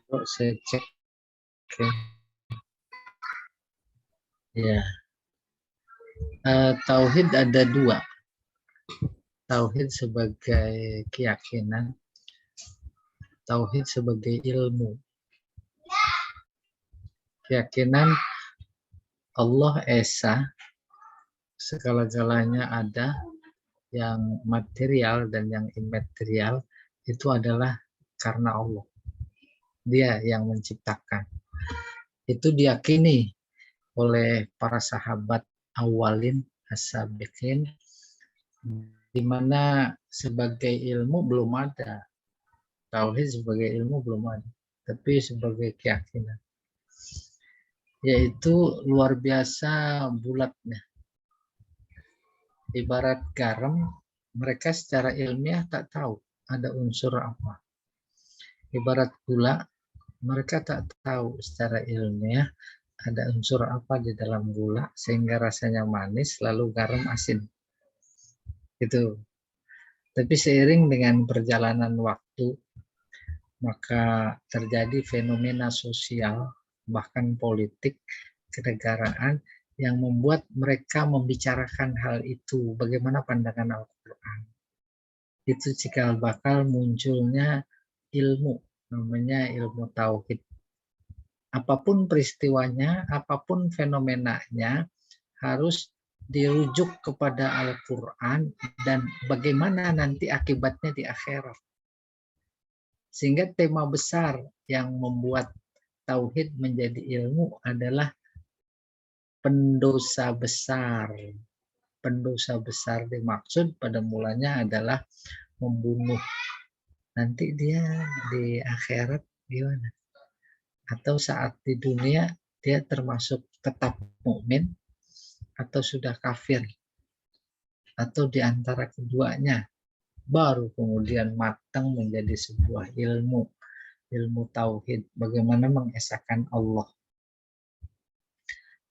Kok saya cek. Oke. Ya. Tauhid ada dua. Tauhid sebagai keyakinan, tauhid sebagai ilmu. Keyakinan Allah Esa, segala-galanya ada, yang material dan yang imaterial itu adalah karena Allah. Dia yang menciptakan. Itu diyakini oleh para sahabat awalin as-sabiqin, di mana sebagai ilmu belum ada. Tauhid sebagai ilmu belum ada, tapi sebagai keyakinan. Yaitu luar biasa bulatnya. Ibarat garam, mereka secara ilmiah tak tahu ada unsur apa. Ibarat gula, mereka tak tahu secara ilmiah ada unsur apa di dalam gula sehingga rasanya manis lalu garam asin. Itu. Tapi seiring dengan perjalanan waktu, maka terjadi fenomena sosial, bahkan politik, kenegaraan, yang membuat mereka membicarakan hal itu. Bagaimana pandangan Al-Quran. Itu cikal bakal munculnya ilmu, namanya ilmu tauhid. Apapun peristiwanya, apapun fenomenanya, harus dirujuk kepada Al-Quran dan bagaimana nanti akibatnya di akhirat. Sehingga tema besar yang membuat tauhid menjadi ilmu adalah pendosa besar. Pendosa besar dimaksud pada mulanya adalah membunuh. Nanti dia di akhirat gimana? Atau saat di dunia dia termasuk tetap mukmin atau sudah kafir, atau di antara keduanya, baru kemudian matang menjadi sebuah ilmu tauhid, bagaimana mengesahkan Allah.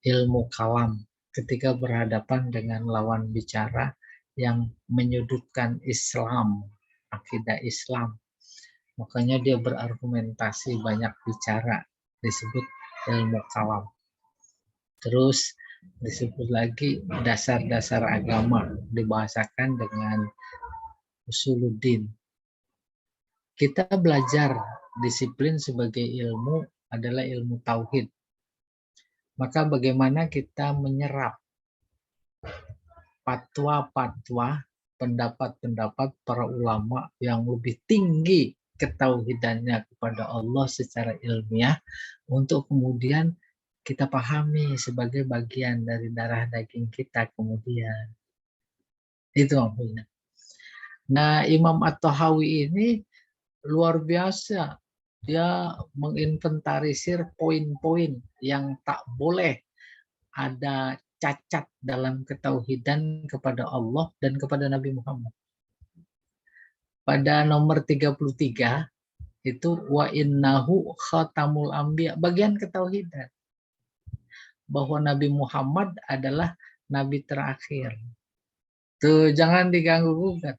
Ilmu kalam, ketika berhadapan dengan lawan bicara yang menyudutkan Islam, akidah Islam, makanya dia berargumentasi, banyak bicara, disebut ilmu kalam. Terus disebut lagi dasar-dasar agama, dibahasakan dengan usuluddin. Kita belajar disiplin sebagai ilmu adalah ilmu tauhid. Maka bagaimana kita menyerap fatwa-fatwa, pendapat-pendapat para ulama yang lebih tinggi ketauhidannya kepada Allah secara ilmiah, untuk kemudian kita pahami sebagai bagian dari darah daging kita kemudian. Itu maksudnya. Nah, Imam At-Tahawi ini luar biasa. Dia menginventarisir poin-poin yang tak boleh ada cacat dalam ketauhidan kepada Allah dan kepada Nabi Muhammad. Pada nomor 33 itu wa innahu khatamul anbiya, bagian ketauhidan. Bahwa Nabi Muhammad adalah nabi terakhir. Tuh, jangan diganggu gugat.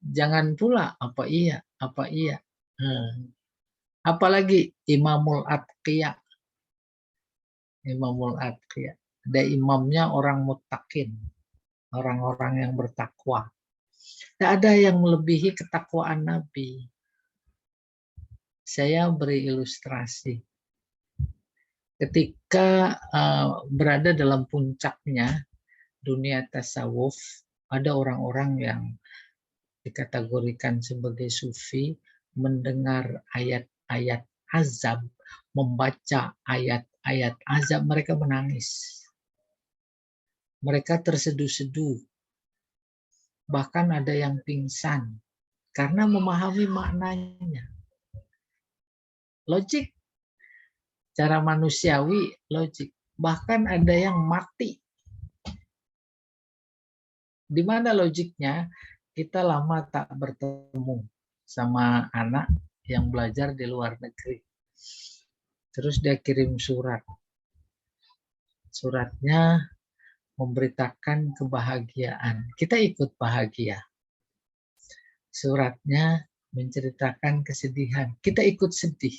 Jangan pula apa iya. Apalagi Imamul Atqiya. Imamul Atqiya. Ada imamnya orang muttaqin, orang-orang yang bertakwa. Tidak ada yang melebihi ketakwaan Nabi. Saya beri ilustrasi. Ketika berada dalam puncaknya dunia tasawuf, ada orang-orang yang dikategorikan sebagai sufi, mendengar ayat-ayat azab, membaca ayat-ayat azab, mereka menangis. Mereka terseduh-seduh. Bahkan ada yang pingsan karena memahami maknanya. Logik. Cara manusiawi, logik. Bahkan ada yang mati. Di mana logiknya? Kita lama tak bertemu sama anak yang belajar di luar negeri. Terus dia kirim surat. Suratnya memberitakan kebahagiaan. Kita ikut bahagia. Suratnya menceritakan kesedihan. Kita ikut sedih.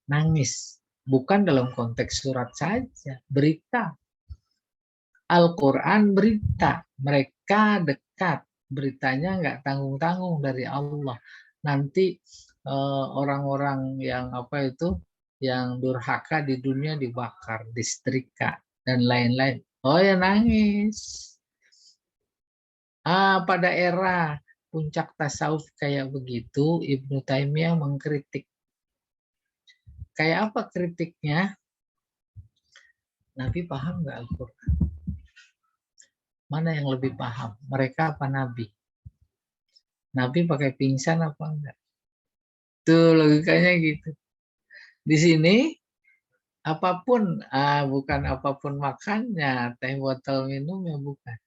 nangis. Bukan dalam konteks surat saja, berita. Al-Quran berita. Mereka dekat. Beritanya nggak tanggung-tanggung dari Allah. Nanti orang-orang yang apa itu, yang durhaka di dunia dibakar, disetrika, dan lain-lain. Oh ya nangis. Pada era puncak tasawuf kayak begitu, Ibnu Taimiyah mengkritik. Kayak apa kritiknya? Nabi paham nggak Al-Quran? Mana yang lebih paham? Mereka apa Nabi? Nabi pakai pingsan apa enggak? Tuh logikanya gitu. Di sini apapun, bukan apapun makannya, teh botol minumnya bukan.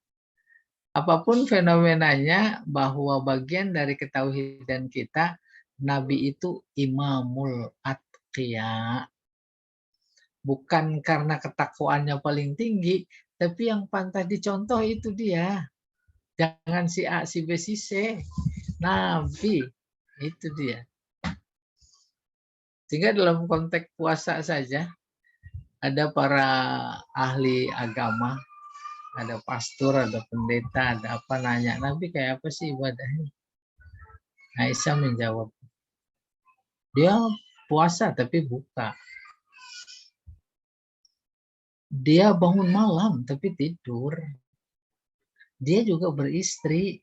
Apapun fenomenanya, bahwa bagian dari ketauhidan kita, Nabi itu imamul atqiya. Bukan karena ketakwaannya paling tinggi, tapi yang pantas dicontoh itu dia. Jangan si A, si B, si C. Nabi, itu dia. Sehingga dalam konteks puasa saja, ada para ahli agama, ada pastor, ada pendeta, ada apa, nanya, Nabi kayak apa sih ibadahnya? Aisyah menjawab, dia puasa tapi buka. Dia bangun malam tapi tidur. Dia juga beristri.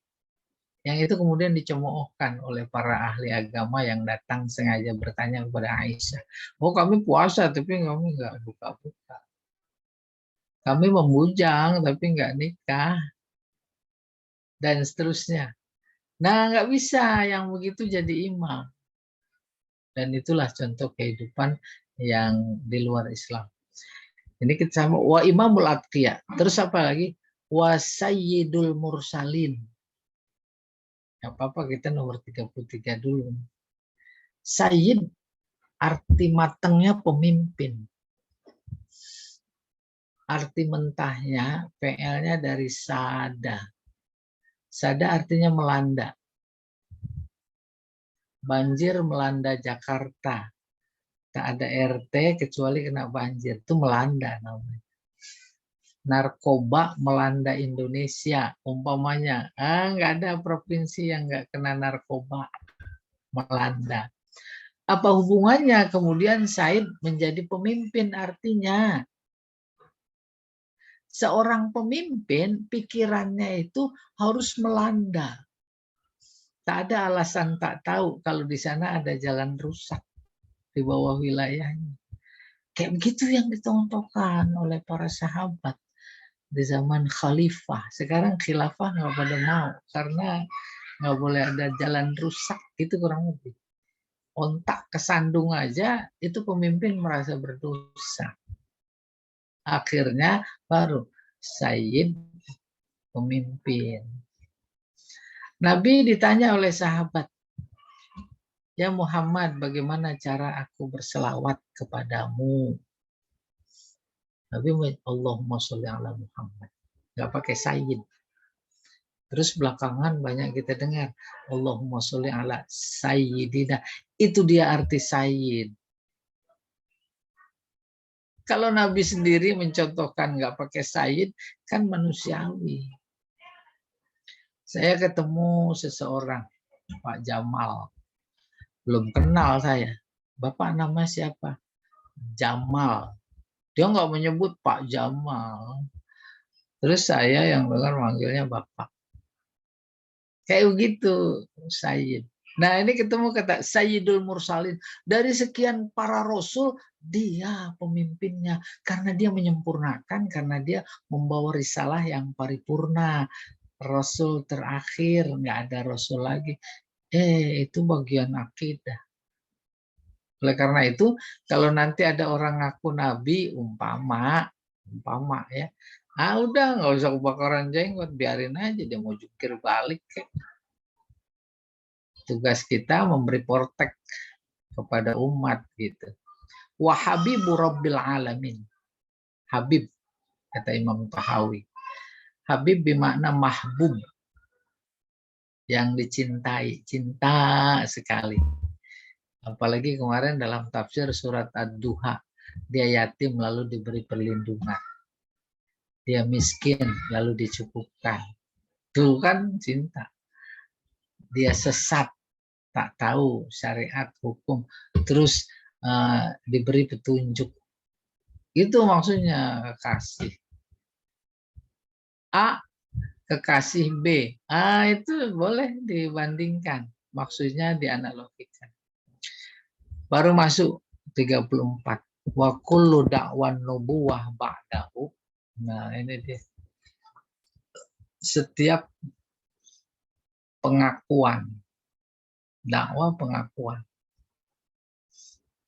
Yang itu kemudian dicemoohkan oleh para ahli agama yang datang sengaja bertanya kepada Aisyah. Oh kami puasa tapi kami nggak buka-buka. Kami membujang tapi nggak nikah. Dan seterusnya. Nah nggak bisa yang begitu jadi imam. Dan itulah contoh kehidupan yang di luar Islam. Ini kita sama wa imamul atqiya. Terus apa lagi? Wa sayyidul mursalin. Gak apa-apa kita nomor 33 dulu. Sayyid arti matangnya pemimpin. Arti mentahnya PL-nya dari sada. Sada artinya melanda. Banjir melanda Jakarta. Tak ada RT kecuali kena banjir. Itu melanda namanya. Narkoba melanda Indonesia. Umpamanya, nggak ada provinsi yang nggak kena narkoba. Melanda. Apa hubungannya kemudian Said menjadi pemimpin? Artinya seorang pemimpin pikirannya itu harus melanda. Tak ada alasan tak tahu kalau di sana ada jalan rusak di bawah wilayahnya. Kayak begitu yang dicontohkan oleh para sahabat di zaman khalifah. Sekarang khilafah nggak pada mau karena nggak boleh ada jalan rusak, itu kurang lebih. Ontak kesandung aja itu pemimpin merasa berdosa. Akhirnya baru Sayyid pemimpin. Nabi ditanya oleh sahabat, ya Muhammad, bagaimana cara aku berselawat kepadamu? Nabi Allahumma sholli ala Muhammad. Gak pakai Sayyid. Terus belakangan banyak kita dengar Allahumma sholli ala Sayyidina. Itu dia arti Sayyid. Kalau Nabi sendiri mencontohkan nggak pakai Sayyid, kan manusiawi. Saya ketemu seseorang, Pak Jamal. Belum kenal saya. Bapak nama siapa? Jamal. Dia nggak menyebut Pak Jamal. Terus saya yang dengar manggilnya Bapak. Kayak begitu, Sayyid. Nah ini ketemu kata Sayyidul Mursalin. Dari sekian para rasul, dia pemimpinnya. Karena dia menyempurnakan, karena dia membawa risalah yang paripurna. Rasul terakhir, nggak ada rasul lagi. Itu bagian akidah. Oleh karena itu, kalau nanti ada orang ngaku nabi, umpama ya, udah nggak usah kebakaran jenggot, biarin aja dia mau jungkir balik. Tugas kita memberi protek kepada umat gitu. Wa habibu rabbil alamin. Habib kata Imam Tahawi. Habib bermakna mahbub, yang dicintai, cinta sekali. Apalagi kemarin dalam tafsir surat Ad-Duha, dia yatim lalu diberi perlindungan. Dia miskin lalu dicukupkan. Itu kan cinta. Dia sesat, tak tahu syariat hukum, terus diberi petunjuk. Itu maksudnya kekasih. A kekasih B. Itu boleh dibandingkan. Maksudnya dianalogikan. Baru masuk 34. Wa kullu da'wan nubuwah ba'dahu. Nah, ini dia. Setiap pengakuan. Dakwah pengakuan.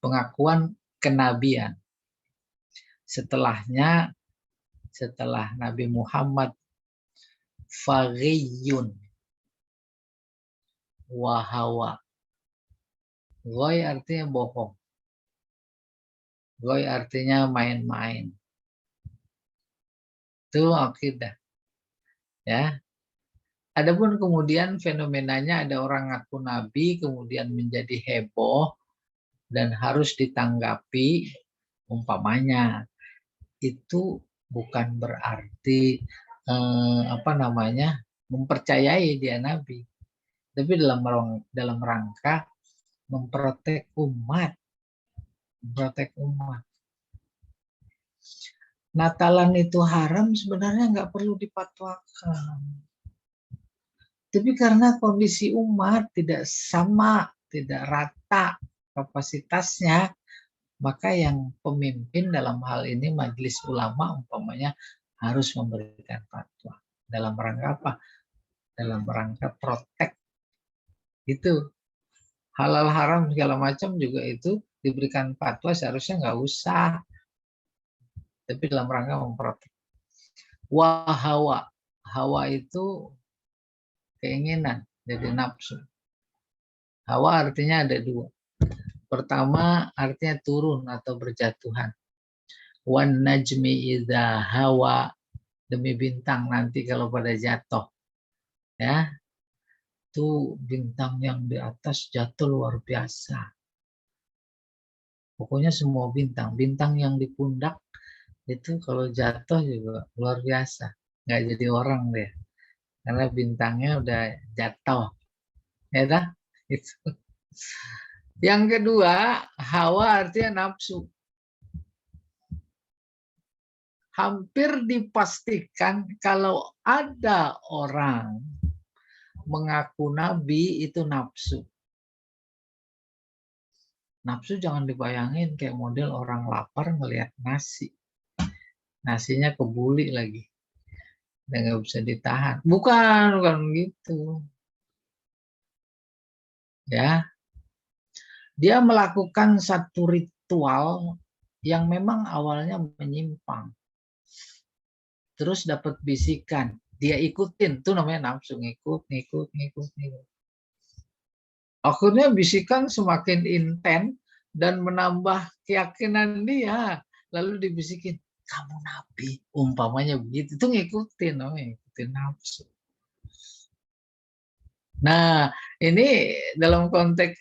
Pengakuan kenabian. Setelah Nabi Muhammad faghiyun wa hawa. Ghoy artinya bohong. Ghoy artinya main-main. Itu akidah. Ya. Adapun kemudian fenomenanya ada orang ngaku nabi kemudian menjadi heboh dan harus ditanggapi, umpamanya itu bukan berarti mempercayai dia nabi, tapi dalam rangka memprotek umat. Natalan itu haram sebenarnya nggak perlu dipatwakan. Tapi karena kondisi umat tidak sama, tidak rata kapasitasnya, maka yang pemimpin dalam hal ini majelis ulama umpamanya harus memberikan fatwa. Dalam rangka apa? Dalam rangka protek. Itu halal haram segala macam juga itu diberikan fatwa seharusnya nggak usah. Tapi dalam rangka memprotek. Hawa. Hawa itu keinginan, jadi nafsu. Hawa artinya ada dua. Pertama artinya turun atau berjatuhan. Wan najmi idza hawa, demi bintang nanti kalau pada jatuh. Ya. Itu bintang yang di atas jatuh luar biasa. Pokoknya semua bintang yang di pundak itu kalau jatuh juga luar biasa. Nggak jadi orang deh. Karena bintangnya udah jatuh. Ya dah? Itu. Yang kedua, hawa artinya nafsu. Hampir dipastikan kalau ada orang mengaku nabi itu nafsu. Nafsu jangan dibayangin kayak model orang lapar ngelihat nasi. Nasinya kebuli lagi. Dan nggak bisa ditahan. Bukan gitu. Ya. Dia melakukan satu ritual yang memang awalnya menyimpang. Terus dapat bisikan, dia ikutin, itu namanya nafsu, ngikut. Akhirnya bisikan semakin intens dan menambah keyakinan dia. Lalu dibisikin, kamu nabi, umpamanya begitu. Itu ngikutin, ngikutin nafsu. Nah, ini dalam konteks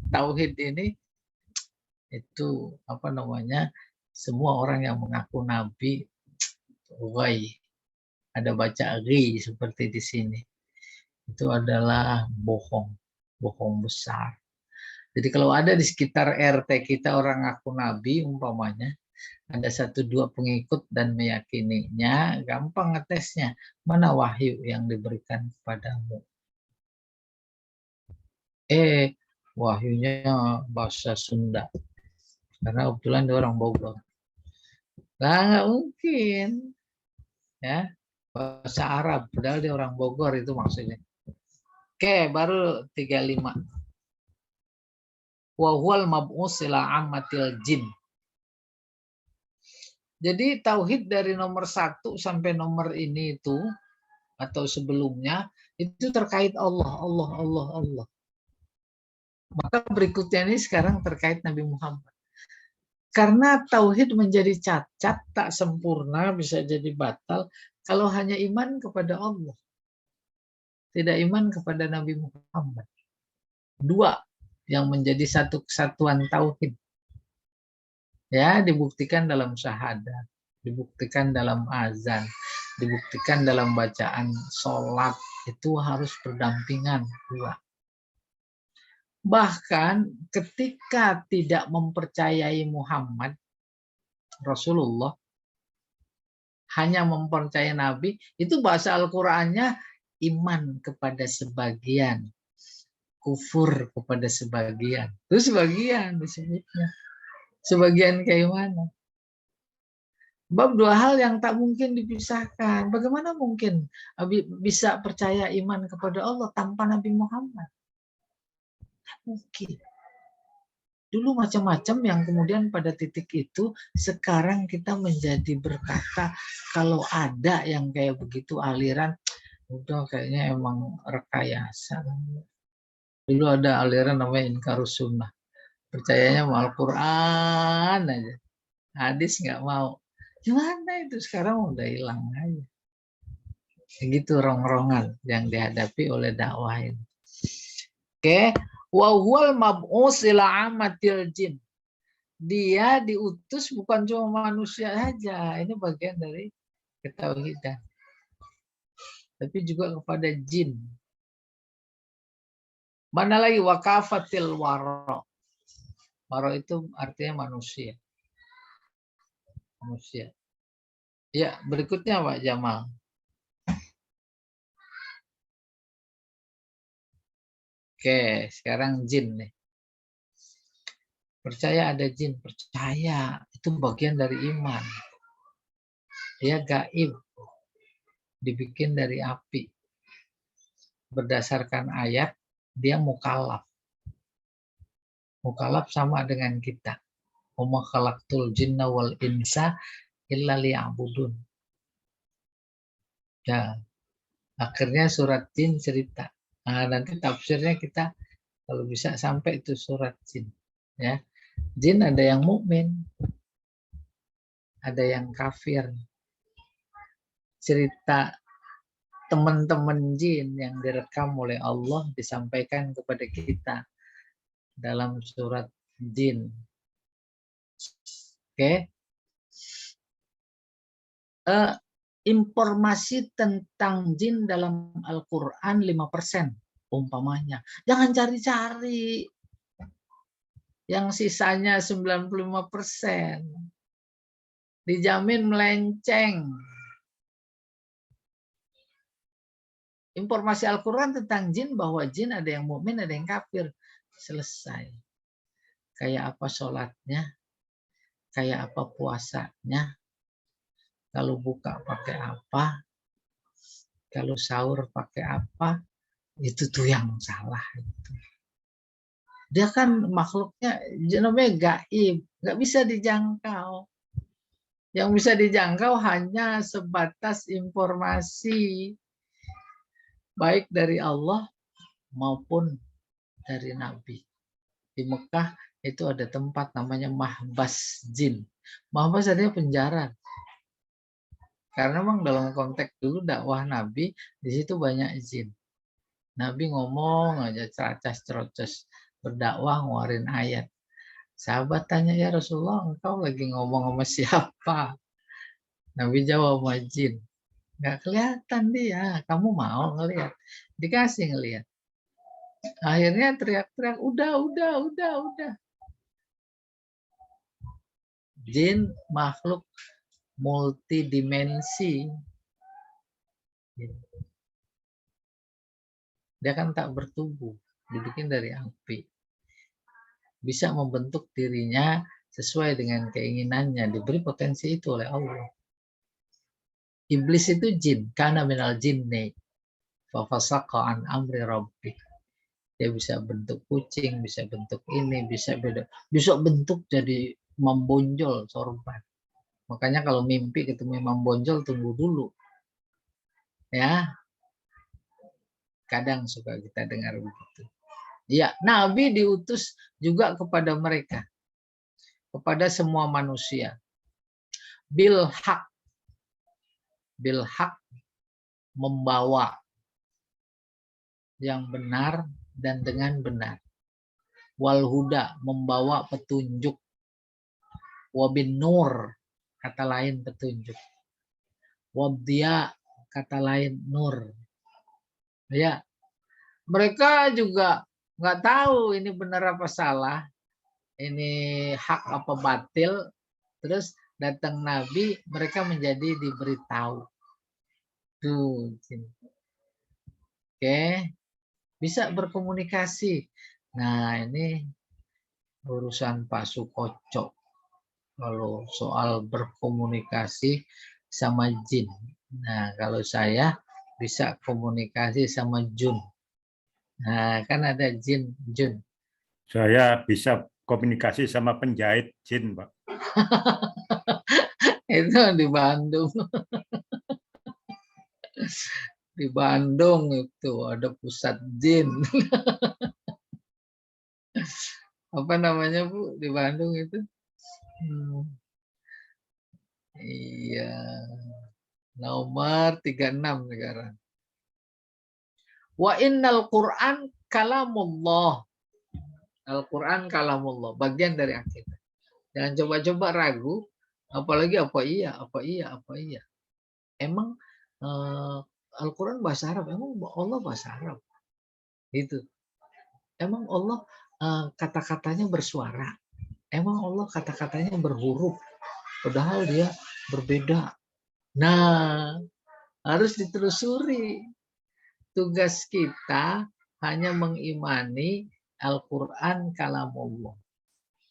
tauhid ini itu semua orang yang mengaku nabi, ada baca ri seperti di sini, itu adalah bohong besar. Jadi kalau ada di sekitar RT kita orang ngaku nabi umpamanya, ada 1-2 pengikut dan meyakininya, gampang ngetesnya. Mana wahyu yang diberikan kepadamu? Wahyunya bahasa Sunda. Karena kebetulan dia orang Bogor. Lah nggak mungkin. Ya, bahasa Arab. Padahal dia orang Bogor itu maksudnya. Oke, baru 35. Wa huwal mab'us ila ammatil jin. Jadi tauhid dari nomor 1 sampai nomor ini itu atau sebelumnya itu terkait Allah. Maka berikutnya ini sekarang terkait Nabi Muhammad. Karena tauhid menjadi cacat, tak sempurna, bisa jadi batal kalau hanya iman kepada Allah. Tidak iman kepada Nabi Muhammad. 2, yang menjadi satu kesatuan tauhid. Ya, dibuktikan dalam syahadat, dibuktikan dalam azan, dibuktikan dalam bacaan sholat, itu harus berdampingan dua. Bahkan ketika tidak mempercayai Muhammad, Rasulullah, hanya mempercayai Nabi, itu bahasa Al-Qur'annya iman kepada sebagian, kufur kepada sebagian. Itu sebagian disebutnya. Sebagian kayak mana? Bab dua hal yang tak mungkin dipisahkan. Bagaimana mungkin bisa percaya iman kepada Allah tanpa Nabi Muhammad? Tak mungkin. Dulu macam-macam yang kemudian pada titik itu sekarang kita menjadi berkata kalau ada yang kayak begitu aliran, udah kayaknya emang rekayasa. Dulu ada aliran namanya Inkarus Sunnah. Percayanya sama Al-Quran aja. Hadis nggak mau. Gimana itu? Sekarang udah hilang aja. Begitu rongrongan yang dihadapi oleh dakwah ini. Oke. Wa huwal mab'us ila amatil jin. Dia diutus bukan cuma manusia saja. Ini bagian dari ketauhidan. Tapi juga kepada jin. Mana lagi wakafatil waro. Waro itu artinya manusia. Manusia. Ya, berikutnya Pak Jamal. Oke, sekarang jin nih. Percaya ada jin, percaya. Itu bagian dari iman. Dia gaib. Dibikin dari api. Berdasarkan ayat, dia mukallaf. Mukallaf sama dengan kita. Wa ma khalaqtul jinna wal insa illa liya'budun. Ya, akhirnya surat jin cerita. Nah, nanti tafsirnya kita kalau bisa sampai itu surat jin. Ya, jin ada yang mukmin, ada yang kafir. Cerita teman-teman jin yang direkam oleh Allah disampaikan kepada kita dalam surat jin. Oke. Informasi tentang jin dalam Al-Quran 5% umpamanya. Jangan cari-cari. Yang sisanya 95%. Dijamin melenceng. Informasi Al-Quran tentang jin bahwa jin ada yang mukmin, ada yang kafir. Selesai. Kayak apa sholatnya, kayak apa puasanya, kalau buka pakai apa, kalau sahur pakai apa, itu tuh yang salah. Dia kan makhluknya namanya gaib, nggak bisa dijangkau. Yang bisa dijangkau hanya sebatas informasi, baik dari Allah maupun dari Nabi. Di Mekah itu ada tempat namanya Mahbas Jin. Mahbas artinya penjara. Karena memang dalam konteks dulu dakwah Nabi, di situ banyak jin. Nabi ngomong aja ceracas-cerocos, berdakwah ngeluarin ayat. Sahabat tanya, ya Rasulullah, engkau lagi ngomong sama siapa? Nabi jawab, sama jin. Nggak kelihatan dia, kamu mau ngelihat? Dikasih ngelihat. Akhirnya teriak-teriak, udah. Jin makhluk multidimensi. Dia kan tak bertubuh, dibikin dari api. Bisa membentuk dirinya sesuai dengan keinginannya, diberi potensi itu oleh Allah. Iblis itu jin, kana minal jinni, fa fasaqa an amri rabbih. Dia bisa bentuk kucing, bisa bentuk ini, bisa bentuk jadi membonjol sorban. Makanya kalau mimpi ketemu Imam Bonjol, tunggu dulu. Ya, kadang suka kita dengar begitu. Ya, Nabi diutus juga kepada mereka. Kepada semua manusia. Bil haq. Bil haq membawa yang benar dan dengan benar. wal huda, membawa petunjuk, wabin nur, kata lain petunjuk, wabdia, kata lain nur. Ya, mereka juga nggak tahu ini benar apa salah, ini hak apa batil. Terus datang Nabi, mereka menjadi diberitahu. Tuh, oke, bisa berkomunikasi. Nah, ini urusan Pak Sukoco. Kalau soal berkomunikasi sama jin. Nah, kalau saya bisa komunikasi sama jun. Nah, kan ada jin, jun. Saya bisa komunikasi sama penjahit jin, Pak. Itu di Bandung. Di Bandung itu ada pusat jin. Apa namanya, Bu, di Bandung itu? Iya. Nomor 36 sekarang. Wa innal Qur'an kalamullah. Al-Quran kalamullah, bagian dari akidah. Jangan coba-coba ragu, apalagi apa iya, apa iya, apa iya. Emang Al-Quran bahasa Arab, emang Allah bahasa Arab. Gitu. Emang Allah kata-katanya bersuara. Emang Allah kata-katanya berhuruf. Padahal dia berbeda. Nah, harus ditelusuri. Tugas kita hanya mengimani Al-Quran kalamullah.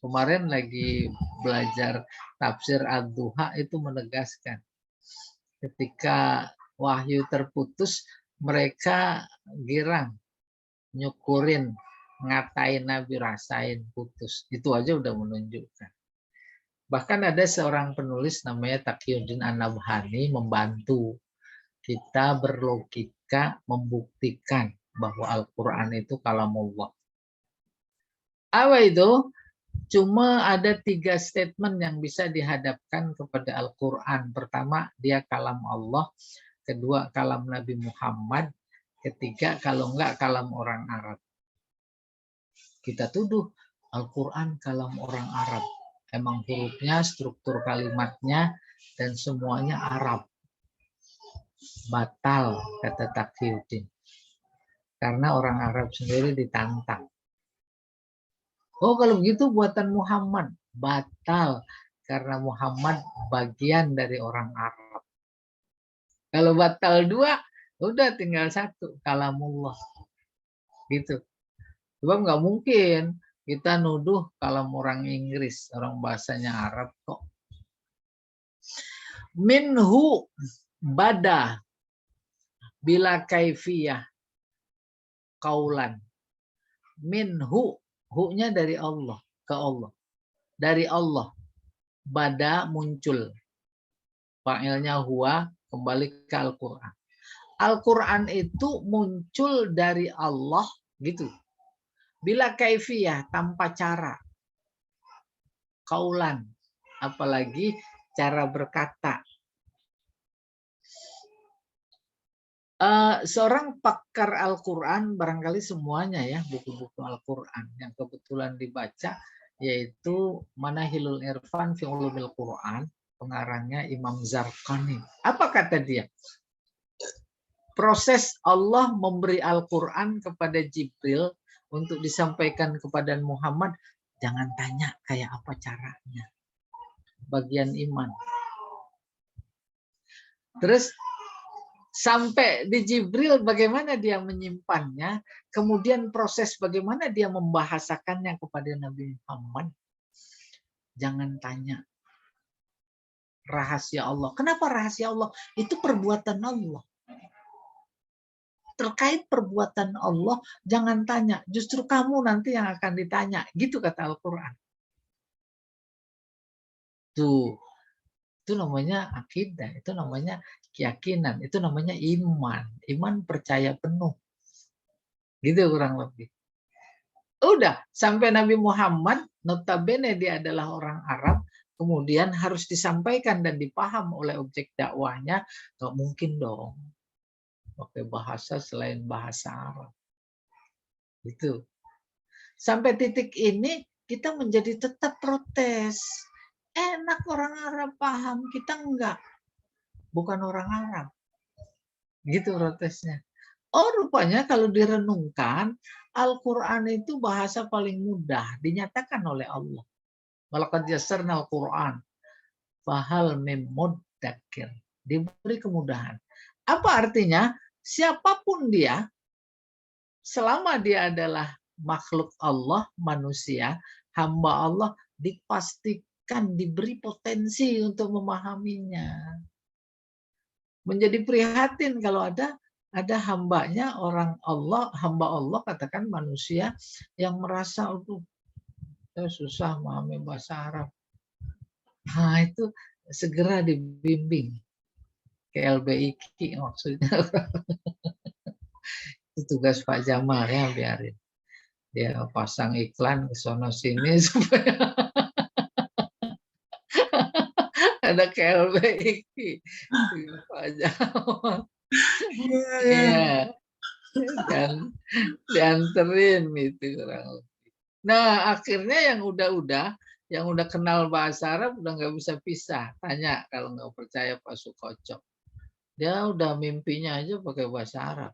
Kemarin lagi belajar tafsir Ad-Duha itu menegaskan. Ketika wahyu terputus, mereka girang, nyukurin, ngatain Nabi, rasain putus. Itu aja udah menunjukkan. Bahkan ada seorang penulis namanya Taqiyuddin An-Nabhani membantu kita berlogika membuktikan bahwa Al-Quran itu kalamullah. Apa itu? Cuma ada 3 statement yang bisa dihadapkan kepada Al-Quran. Pertama, dia kalam Allah. Kedua, kalam Nabi Muhammad. Ketiga, kalau enggak, kalam orang Arab. Kita tuduh Al-Quran kalam orang Arab. Emang hurufnya, struktur kalimatnya, dan semuanya Arab. Batal, kata Taqiyuddin. Karena orang Arab sendiri ditantang. Oh, kalau begitu buatan Muhammad. Batal. Karena Muhammad bagian dari orang Arab. Kalau batal 2, udah tinggal 1. Kalamullah. Gitu. Sebab nggak mungkin kita nuduh kalam orang Inggris. Orang bahasanya Arab kok. Minhu bada bila kaifiyah kaulan. Minhu. Hu-nya dari Allah. Ke Allah. Dari Allah. Bada muncul. Fa'ilnya huwa, kembali ke Al-Quran. Al-Quran itu muncul dari Allah gitu. Bila kaifiyah, tanpa cara. Kaulan. Apalagi cara berkata. Seorang pakar Al-Quran, barangkali semuanya ya, buku-buku Al-Quran yang kebetulan dibaca, yaitu Manahilul Irfan fi Ulumil Quran, pengarangnya Imam Zarqani. Apa kata dia? Proses Allah memberi Al-Quran kepada Jibril untuk disampaikan kepada Muhammad, jangan tanya kayak apa caranya. Bagian iman. Terus sampai di Jibril bagaimana dia menyimpannya, kemudian proses bagaimana dia membahasakannya kepada Nabi Muhammad. Jangan tanya rahasia Allah. Kenapa rahasia Allah? Itu perbuatan Allah. Terkait perbuatan Allah, jangan tanya. Justru kamu nanti yang akan ditanya. Gitu kata Al-Quran. Tuh. Itu namanya akidah, itu namanya keyakinan, itu namanya iman. Iman percaya penuh. Gitu kurang lebih. Udah, sampai Nabi Muhammad, notabene dia adalah orang Arab, kemudian harus disampaikan dan dipaham oleh objek dakwahnya, nggak mungkin dong pakai bahasa selain bahasa Arab. Itu. Sampai titik ini kita menjadi tetap protes. Enak orang Arab paham, kita enggak. Bukan orang Arab. Gitu protesnya. Oh, rupanya kalau direnungkan, Al-Quran itu bahasa paling mudah, dinyatakan oleh Allah. Walaqad yassarna al-Quran. Fahal mim muddakir. Diberi kemudahan. Apa artinya? Siapapun dia, selama dia adalah makhluk Allah, manusia, hamba Allah, dipastikan diberi potensi untuk memahaminya. Menjadi prihatin kalau ada hambanya orang Allah, hamba Allah, katakan manusia yang merasa saya susah memahami bahasa Arab. Nah, itu segera dibimbing ke LBIK maksudnya. Itu tugas Pak Jamal ya, biarin dia pasang iklan ke sono sini supaya ada KLBIK. Pak Jamal. Iya. Dan dianterin itu kurang lebih. Nah, akhirnya yang udah kenal bahasa Arab udah nggak bisa pisah. Tanya kalau nggak percaya Pak Sukoco. Dia udah mimpinya aja pakai bahasa Arab.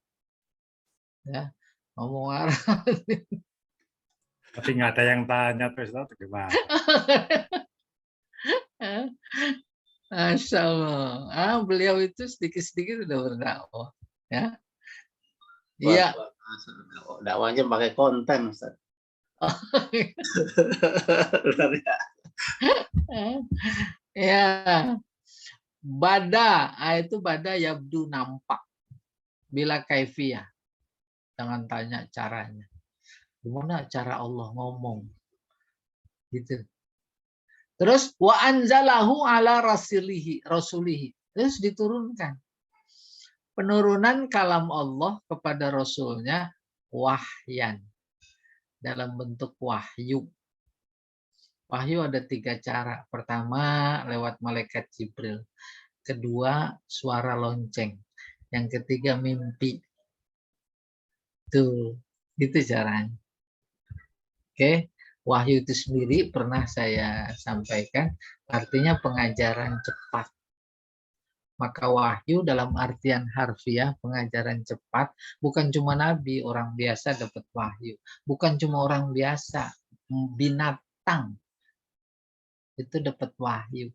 Ya, ngomong Arab. Tapi nggak ada yang tanya terus itu gimana? Masya Allah. Beliau itu sedikit-sedikit udah berdakwah. Ya. Iya. Dakwahnya pakai konten, Ustaz. Ya. Bada, itu bada yabdu nampak. Bila kaifiyah. Jangan tanya caranya. Gimana cara Allah ngomong? Gitu. Terus wa anzalahu ala rasulihi. Terus diturunkan. Penurunan kalam Allah kepada Rasulnya wahyan. Dalam bentuk wahyu. Wahyu ada 3 cara. Pertama, lewat malaikat Jibril. Kedua, suara lonceng. Yang ketiga, mimpi. Tuh, itu caranya. Oke, wahyu itu sendiri pernah saya sampaikan, artinya pengajaran cepat. Maka wahyu dalam artian harfiah, pengajaran cepat, bukan cuma nabi, orang biasa dapat wahyu. Bukan cuma orang biasa, binatang itu dapat wahyu.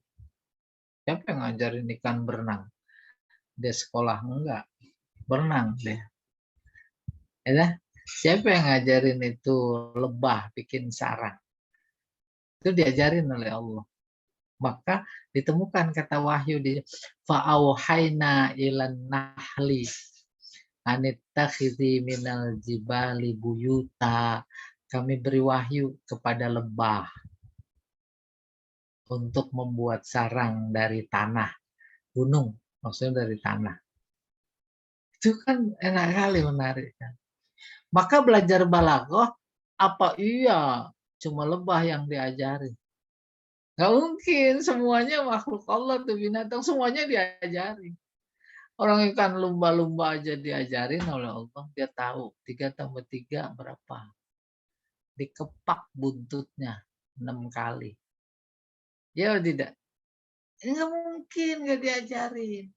Siapa yang ngajarin ikan berenang? Dia sekolah enggak, berenang deh. Ya, siapa yang ngajarin itu lebah bikin sarang? Itu diajarin oleh Allah. Maka ditemukan kata wahyu di fa'auhayna ilan nahli anittakhidhi minal jibali buyuta. Kami beri wahyu kepada lebah untuk membuat sarang dari tanah. Gunung, maksudnya dari tanah. Itu kan enak kali, menarik kan. Maka belajar balaghah, apa iya cuma lebah yang diajari? Nggak mungkin, semuanya makhluk Allah tuh binatang, semuanya diajari. Orang ikan lumba-lumba aja diajarin oleh Allah, dia tahu 3 tambah 3 berapa. Dikepak buntutnya 6 kali. Ya tidak? Nggak mungkin nggak diajarin.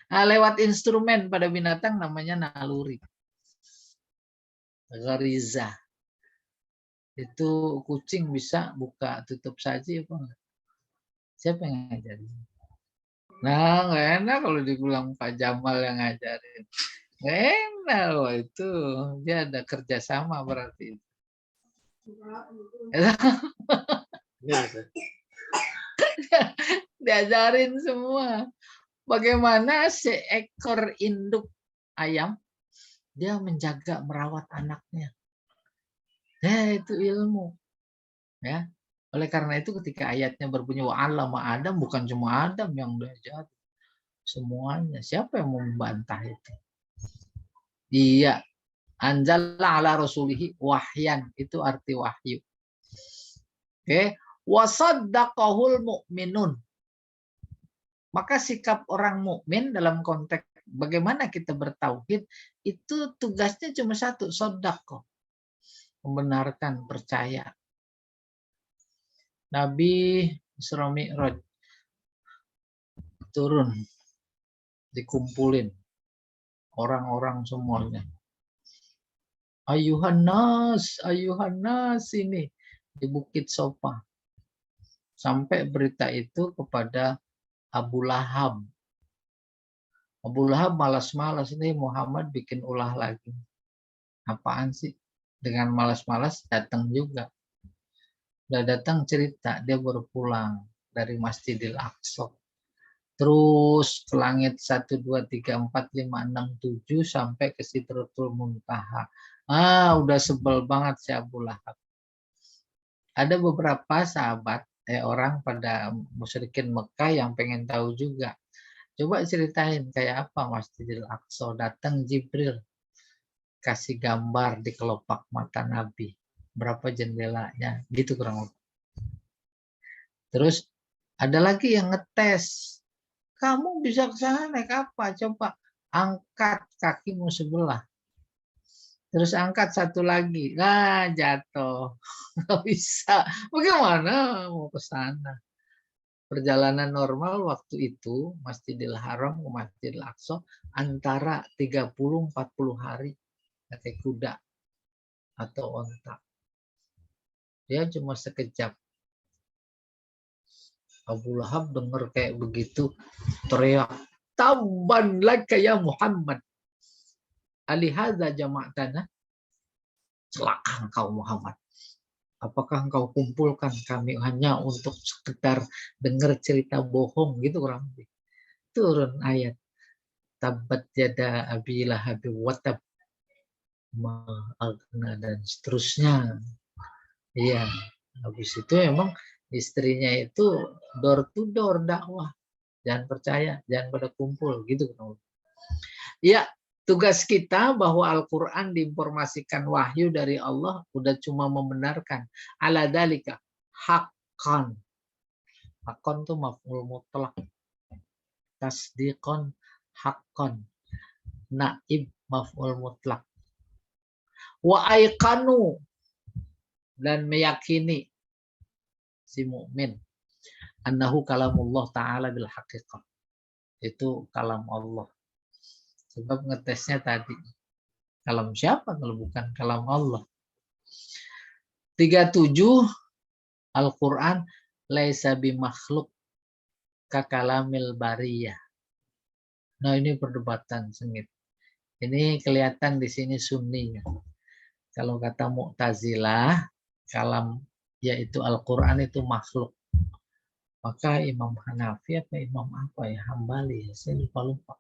Nah, lewat instrumen pada binatang namanya naluri. Gariza. Itu kucing bisa buka tutup saja apa enggak? Siapa yang ngajarin? Nah, nggak enak kalau dibilang Pak Jamal yang ngajarin. Nggak enak loh itu. Dia ada kerjasama berarti. Diajarin semua. Bagaimana seekor induk ayam dia menjaga merawat anaknya. Ya, itu ilmu. Ya. Oleh karena itu ketika ayatnya berbunyi wa'allama Adam, bukan cuma Adam yang belajar. Semuanya. Siapa yang mau membantah itu? Iya. Anzala ala rasulihi wahyan. Itu arti wahyu. Oke. Wasaddaqahul mu'minun. Maka sikap orang mukmin dalam konteks bagaimana kita bertauhid, itu tugasnya cuma satu, sodako. membenarkan, percaya. Nabi Isra Mi'raj turun, dikumpulin orang-orang semuanya. Ayuhan nas ini di Bukit Sofa. Sampai berita itu kepada Abu Lahab. Abu Lahab malas-malas, ini Muhammad bikin ulah lagi. Apaan sih? Dengan malas-malas datang juga. Udah datang cerita, dia baru pulang dari Masjidil Aqsa. Terus ke langit 1, 2, 3, 4, 5, 6, 7 sampai ke Sidratul Muntaha. Udah sebel banget si Abu Lahab. Ada beberapa sahabat, orang pada musyrikin Mekah yang pengen tahu juga. Coba ceritain kayak apa Masjidil Aqsa. Datang Jibril, kasih gambar di kelopak mata Nabi. Berapa jendelanya, gitu kurang lebih. Terus ada lagi yang ngetes. Kamu bisa ke sana naik apa? Coba angkat kakimu sebelah. Terus angkat satu lagi. Jatuh. Nggak bisa. Bagaimana mau ke sana? Perjalanan normal waktu itu Masjidil Haram ke Masjidil Aqsa antara 30-40 hari pakai kuda atau onta. Dia cuma sekejap. Abu Lahab dengar kayak begitu, teriak, "Tabban laka ya Muhammad. Alihadza jama'tana?" Celaka engkau Muhammad. Apakah engkau kumpulkan kami hanya untuk sekedar dengar cerita bohong, gitu kurang lebih. Turun ayat. Tabbat yada abi lahabi watab, ma'agna, dan seterusnya. Iya, habis itu emang istrinya itu door to door dakwah. Jangan percaya, jangan pada kumpul, gitu. Ya, tugas kita bahwa Al-Quran diinformasikan wahyu dari Allah udah cuma membenarkan. Ala dalika haqqan. Haqqan itu maf'ul mutlak. Tasdiqon haqqan. Naib maf'ul mutlak. Wa aiqanu, dan meyakini si mukmin annahu kalamullah ta'ala bil haqiqah. Itu kalam Allah. Sebab ngetesnya tadi. Kalam siapa kalau bukan kalam Allah? 37, Al-Quran laisa bimakhluk kakalamil bariyah. Nah, ini perdebatan sengit. Ini kelihatan di sini sunni. Kalau kata Mu'tazilah, kalam yaitu Al-Quran itu makhluk. Maka Imam Hanafi apa Imam apa ya, Hambali, saya lupa.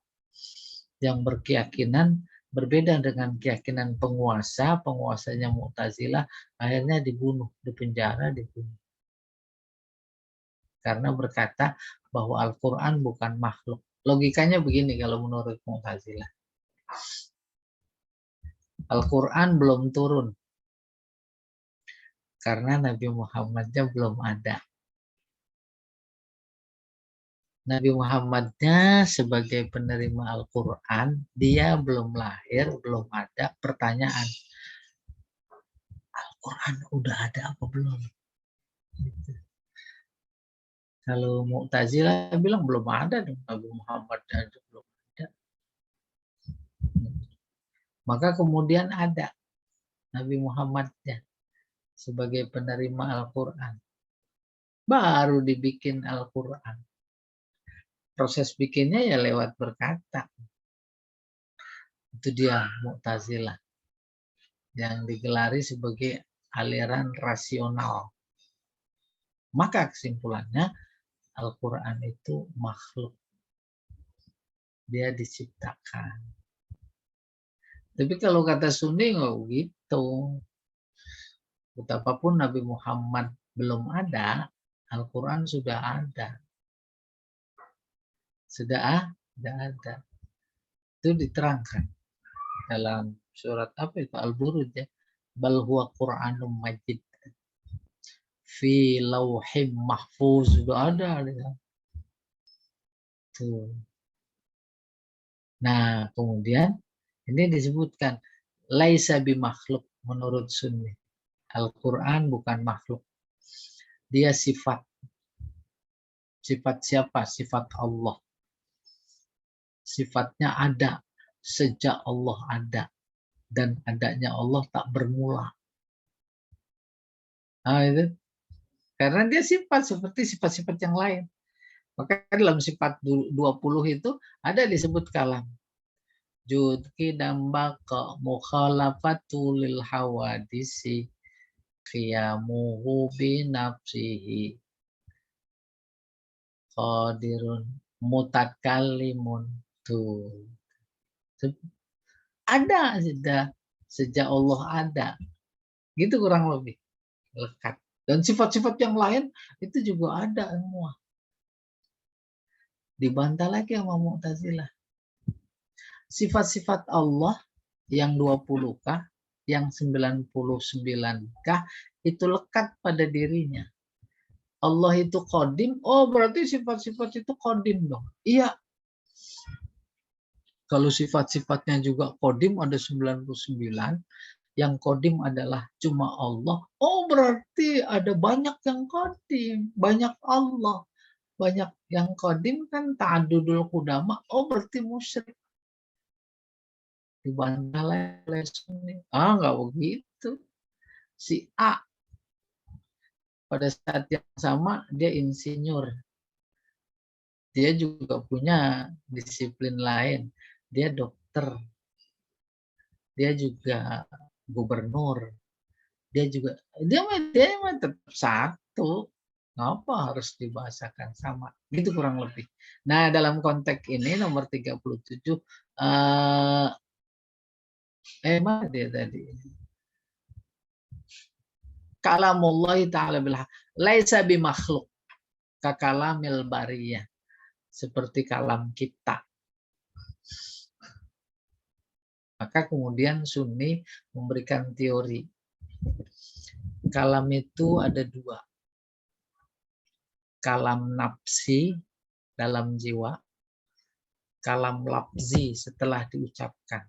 Yang berkeyakinan berbeda dengan keyakinan penguasanya Mu'tazilah, akhirnya dibunuh, dipenjara, dibunuh. Karena berkata bahwa Al-Quran bukan makhluk. Logikanya begini kalau menurut Mu'tazilah. Al-Quran belum turun. Karena Nabi Muhammadnya belum ada. Nabi Muhammadnya sebagai penerima Al-Quran, dia belum lahir, belum ada. Pertanyaan, Al-Quran udah ada apa belum? Gitu. Kalau Mu'tazilah bilang belum ada dong, Nabi Muhammad ada, belum ada. Maka kemudian ada Nabi Muhammadnya sebagai penerima Al-Quran. Baru dibikin Al-Quran. Proses bikinnya ya lewat berkata. Itu dia Mu'tazilah. Yang digelari sebagai aliran rasional. Maka kesimpulannya Al-Quran itu makhluk. Dia diciptakan. Tapi kalau kata Sunni nggak begitu. Betapapun Nabi Muhammad belum ada, Al-Quran sudah ada. Sudah ada. Itu diterangkan dalam surat apa itu? Al-Buruj ya. Bal huwa Qur'anum majid. Fi lauhim mahfuz. Sudah ada. Tuh. Nah, kemudian ini disebutkan laisa bimakhluk menurut Sunni. Al-Quran bukan makhluk. Dia sifat. Sifat siapa? Sifat Allah. Sifatnya ada sejak Allah ada. Dan adanya Allah tak bermula. Nah, itu. Karena dia sifat seperti sifat-sifat yang lain. Maka dalam sifat 20 itu ada disebut kalam. Jud qidam baqa mukhalafatul lil hawadisi qiyamuhu bi nafsihi qadirun mutakallimun. Tuh. Ada sejak Allah ada. Gitu kurang lebih. Lekat. Dan sifat-sifat yang lain itu juga ada semua. Dibantah lagi sama Mu'tazilah. Sifat-sifat Allah yang 20K, yang 99K itu lekat pada dirinya. Allah itu qadim, oh berarti sifat-sifat itu qadim dong. Iya. Kalau sifat-sifatnya juga qadim ada 99, yang qadim adalah cuma Allah. Oh berarti ada banyak yang qadim, banyak Allah. Banyak yang qadim kan ta'adudul qudama, oh berarti musyrik. Dibantah oleh Sunni. Enggak begitu. Si A pada saat yang sama dia insinyur. Dia juga punya disiplin lain. Dia dokter. Dia juga gubernur. Dia tetap satu. Ngapa harus dibahasakan sama? Gitu kurang lebih. Nah, dalam konteks ini nomor 37 mana dia tadi? Kalamullahi ta'ala bilhaq. Laisa bimakhluk. Kakalamil bariyah. Seperti kalam kita. Maka kemudian Sunni memberikan teori. Kalam itu ada dua. Kalam nafsi dalam jiwa. Kalam lafzi setelah diucapkan.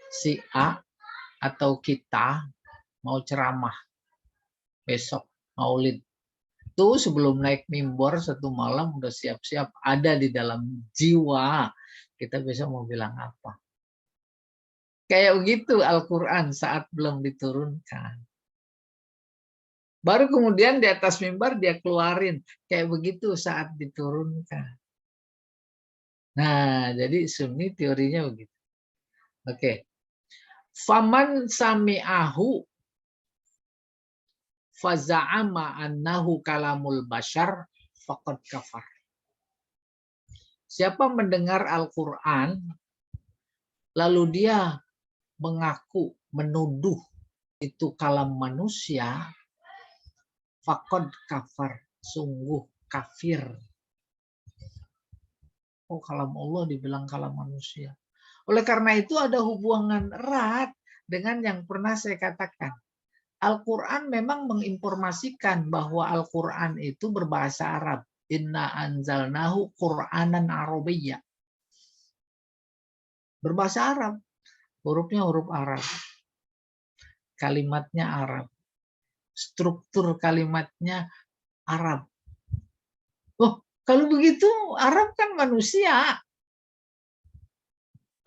Si A atau kita mau ceramah besok maulid itu sebelum naik mimbar satu malam udah siap-siap ada di dalam jiwa kita besok mau bilang apa. Kayak begitu Al-Quran saat belum diturunkan. Baru kemudian di atas mimbar dia keluarin kayak begitu saat diturunkan. Nah, jadi Sunni teorinya begitu. Oke. Faman sami'ahu faza'ama annahu kalamul bashar faqad kafar. Siapa mendengar Al-Quran lalu dia mengaku, menuduh itu kalam manusia, faqad kafar, sungguh kafir. Oh, kalam Allah dibilang kalam manusia. Oleh karena itu ada hubungan erat dengan yang pernah saya katakan. Al-Quran memang menginformasikan bahwa Al-Quran itu berbahasa Arab. Inna anzalnahu Qur'anan Arabiyya. Berbahasa Arab. Hurufnya huruf Arab. Kalimatnya Arab. Struktur kalimatnya Arab. Oh, kalau begitu Arab kan manusia.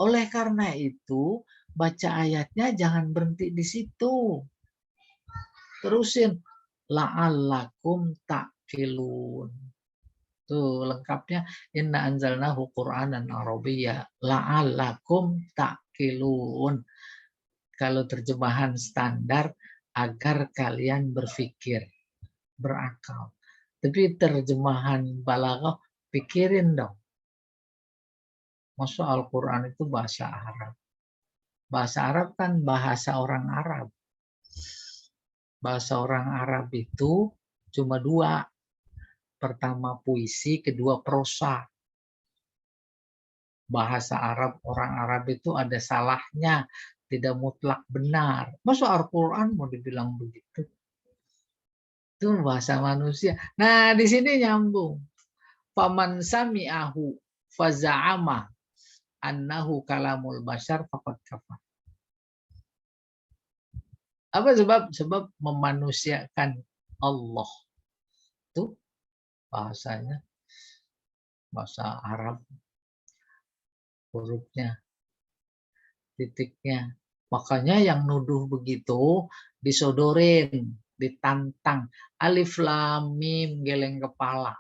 Oleh karena itu, baca ayatnya jangan berhenti di situ. Terusin. La'allakum ta'qilun. Tuh lengkapnya. Inna anzalnahu Qur'anan Arabiyya. La'allakum ta'qilun. Kalau terjemahan standar, agar kalian berpikir. Berakal. Tapi terjemahan balaghah, pikirin dong. Masa Al-Quran itu bahasa Arab. Bahasa Arab kan bahasa orang Arab. Bahasa orang Arab itu cuma dua. Pertama puisi, kedua prosa. Bahasa Arab, orang Arab itu ada salahnya. Tidak mutlak benar. Masa Al-Quran mau dibilang begitu? Itu bahasa manusia. Nah, di sini nyambung. Faman sami'ahu faza'ama annahu kalamul bashar faqad kafar. Apa sebab? Sebab memanusiakan Allah. Itu bahasanya, bahasa Arab, hurufnya, titiknya. Makanya yang nuduh begitu disodorin, ditantang. Alif lam mim geleng kepala.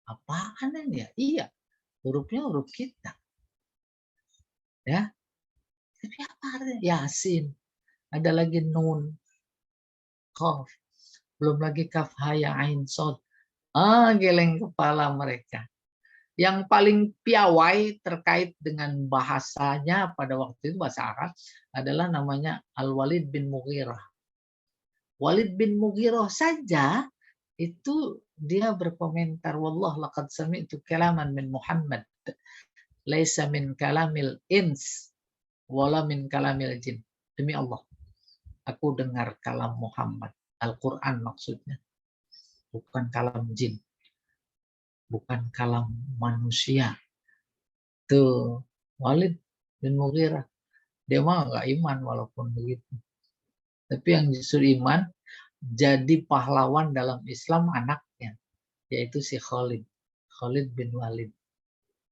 Apaan ini ya? Iya, hurufnya huruf kita. Ya, tapi apa artinya? Yasin. Ada lagi nun, qaf. Belum lagi kaf, ha, ya, ain, sod. Geleng kepala mereka. Yang paling piawai terkait dengan bahasanya pada waktu itu, bahasa Arab, adalah namanya Al-Walid bin Mughirah. Walid bin Mughirah saja itu dia berkomentar, wallah laqad sami'tu kalaman min Muhammad laisa min kalamil ins wala min kalamil jin. Demi Allah, aku dengar kalam Muhammad, Al-Quran maksudnya, bukan kalam jin, bukan kalam manusia. Tuh, Walid bin Mughirah. Dia mah nggak iman walaupun begitu. Tapi yang justru iman, jadi pahlawan dalam Islam anaknya, yaitu si Khalid. Khalid bin Walid.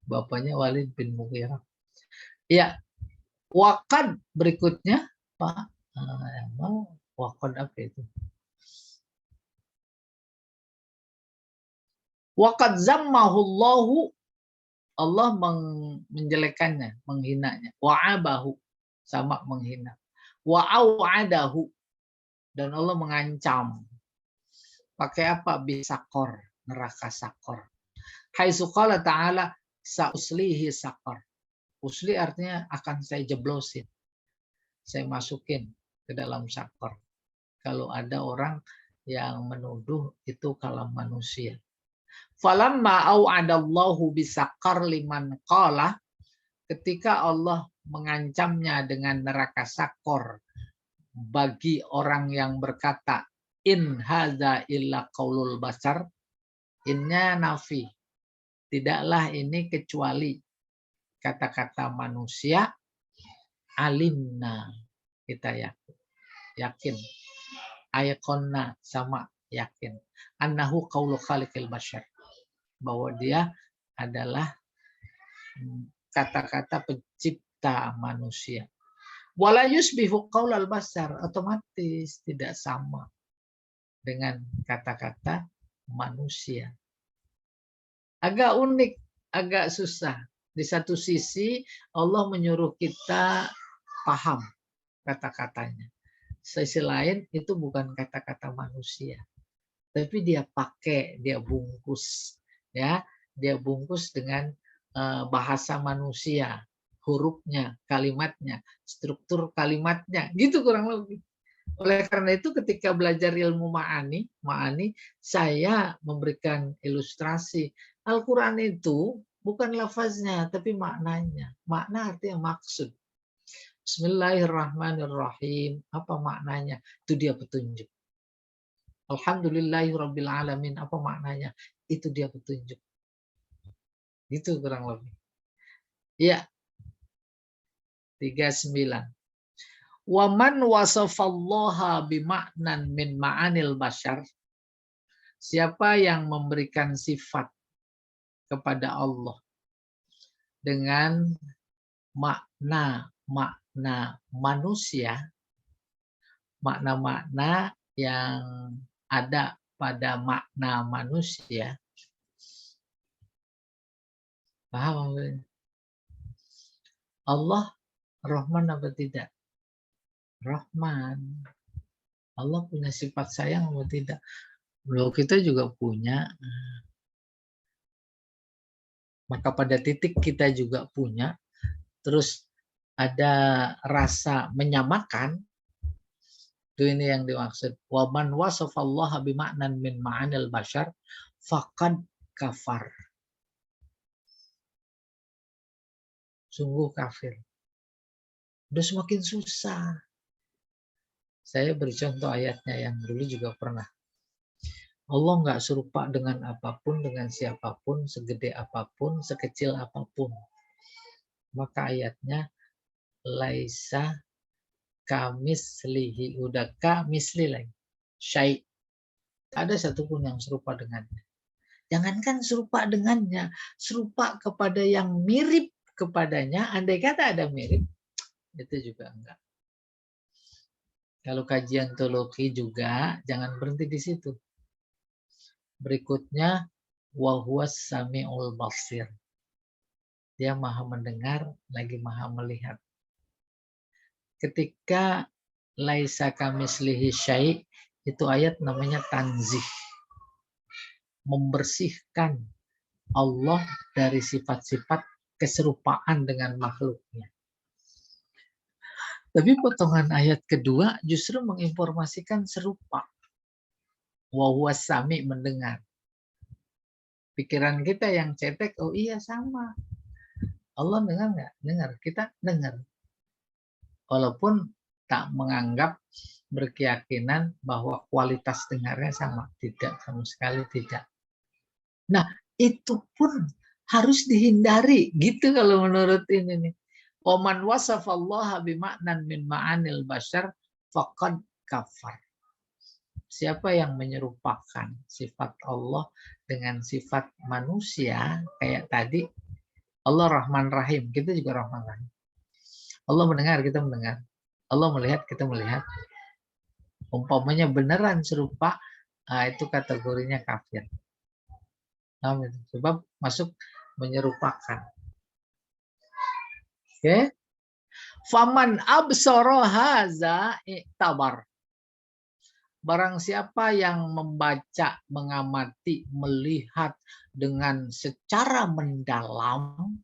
Bapaknya Walid bin Mughirah. Ya, wakad berikutnya, Pak. Wakad apa itu? Wakad zammahullahu, Allah menjelekannya, menghinanya. Wa'abahu, sama menghina. Wa'awadahu, dan Allah mengancam. Pakai apa? Bisakor, neraka sakor. Hai suqala ta'ala sa'uslihi sakor. Usli artinya akan saya jeblosin. Saya masukin ke dalam sakor. Kalau ada orang yang menuduh itu kalam manusia. Falamma au'adallahu bisakar liman qala, ketika Allah mengancamnya dengan neraka sakor bagi orang yang berkata in hadza illa qaulul basar, innya nafi, tidaklah ini kecuali kata-kata manusia, alimna, kita yakin, ayakonna, sama yakin, annahu qaulu khaliqil bashar, bahwa dia adalah kata-kata pencipta manusia. Wala yusbihu qaulal basar, otomatis tidak sama dengan kata-kata manusia. Agak unik, agak susah. Di satu sisi Allah menyuruh kita paham kata-katanya. Sisi lain itu bukan kata-kata manusia. Tapi dia pakai, dia bungkus, ya, dia bungkus dengan bahasa manusia, hurufnya, kalimatnya, struktur kalimatnya, gitu kurang lebih. Oleh karena itu ketika belajar ilmu ma'ani, saya memberikan ilustrasi. Al-Quran itu bukan lafaznya, tapi maknanya. Makna artinya maksud. Bismillahirrahmanirrahim. Apa maknanya? Itu dia petunjuk. Alhamdulillahirrabbilalamin. Apa maknanya? Itu dia petunjuk. Itu kurang lebih. Ya. 39. Waman wasafallaha bima'nan min ma'anil bashar. Siapa yang memberikan sifat kepada Allah dengan makna-makna manusia, makna-makna yang ada pada makna manusia. Paham? Allah Rahman apa tidak? Rahman. Allah punya sifat sayang atau tidak? Loh, kita juga punya. Maka pada titik kita juga punya. Terus ada rasa menyamakan. Itu ini yang dimaksud. Waman wasafallaha bima'nan min ma'anil bashar faqad kafar. Sungguh kafir. Udah semakin susah. Saya beri contoh ayatnya yang dulu juga pernah. Allah nggak serupa dengan apapun, dengan siapapun, segede apapun, sekecil apapun. Maka ayatnya laisa kamislihi, udah kamisli lagi. Syai'. Tak ada satupun yang serupa dengannya. Jangankan serupa dengannya, serupa kepada yang mirip kepadanya, andai kata ada mirip, itu juga enggak. Kalau kajian teologi juga, jangan berhenti di situ. Berikutnya, wa huwas sami'ul basir. Dia maha mendengar, lagi maha melihat. Ketika laisa kamislihi syai', itu ayat namanya tanzih. Membersihkan Allah dari sifat-sifat keserupaan dengan makhluknya. Tapi potongan ayat kedua justru menginformasikan serupa. Wa huwas sami', mendengar. Pikiran kita yang cetek, oh iya sama. Allah dengar nggak? Dengar. Kita dengar. Walaupun tak menganggap, berkeyakinan bahwa kualitas dengarnya sama. Tidak, sama sekali tidak. Nah, itu pun harus dihindari. Gitu kalau menurut ini nih. Waman wasafallaha bima'nan min ma'anil bashar faqad kafar. Siapa yang menyerupakan sifat Allah dengan sifat manusia, kayak tadi, Allah Rahman Rahim, kita juga Rahman Rahim. Allah mendengar, kita mendengar. Allah melihat, kita melihat. Umpamanya beneran serupa, itu kategorinya kafir. Sebab masuk menyerupakan. Oke. Faman absara haza i'tabar. Barang siapa yang membaca, mengamati, melihat dengan secara mendalam,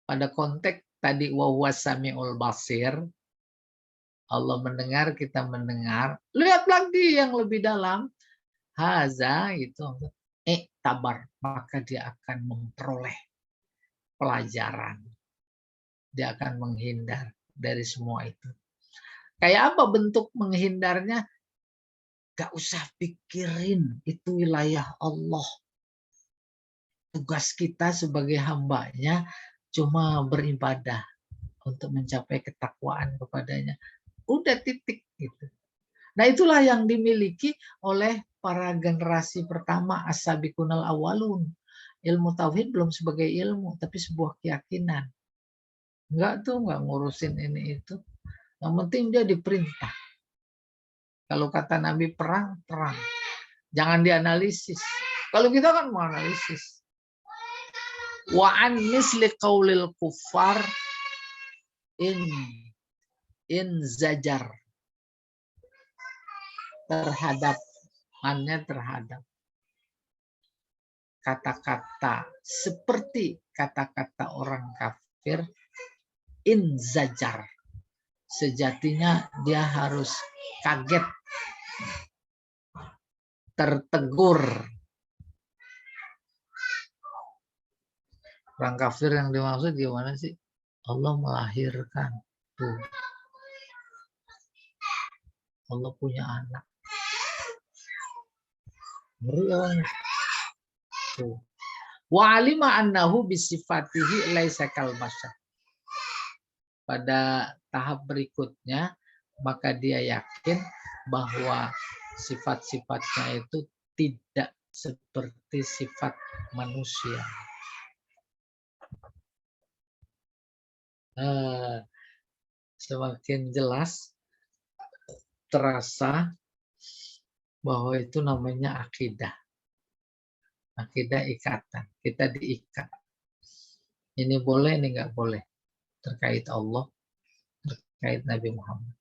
pada konteks tadi wa huwas sami'ul basir, Allah mendengar, kita mendengar, lihat lagi yang lebih dalam, haza itu i'tabar, maka dia akan memperoleh pelajaran. Dia akan menghindar dari semua itu. Kayak apa bentuk menghindarnya? Gak usah pikirin, itu wilayah Allah. Tugas kita sebagai hambanya cuma beribadah untuk mencapai ketakwaan kepadanya. Udah titik gitu. Nah itulah yang dimiliki oleh para generasi pertama as-sabiqunal awalun. Ilmu tauhid belum sebagai ilmu, tapi sebuah keyakinan. Enggak tuh, enggak ngurusin ini itu. Yang penting dia diperintah. Kalau kata Nabi perang, perang. Jangan dianalisis. Kalau kita kan mau analisis. Wa an misli qaulil kuffar in zajar. Terhadap, mannya terhadap. Kata-kata seperti kata-kata orang kafir, in zajar. Sejatinya dia harus kaget, tertegur. Orang kafir yang dimaksud gimana sih? Allah melahirkan. Tuh. Allah punya anak. Ngeri orang. Tuh. Wa alima annahu bisifatihi laisa kal bashar. Pada tahap berikutnya, maka dia yakin bahwa sifat-sifatnya itu tidak seperti sifat manusia. Semakin jelas terasa bahwa itu namanya akidah. Akidah ikatan. Kita diikat. Ini boleh, ini nggak boleh. Terkait Allah, terkait Nabi Muhammad.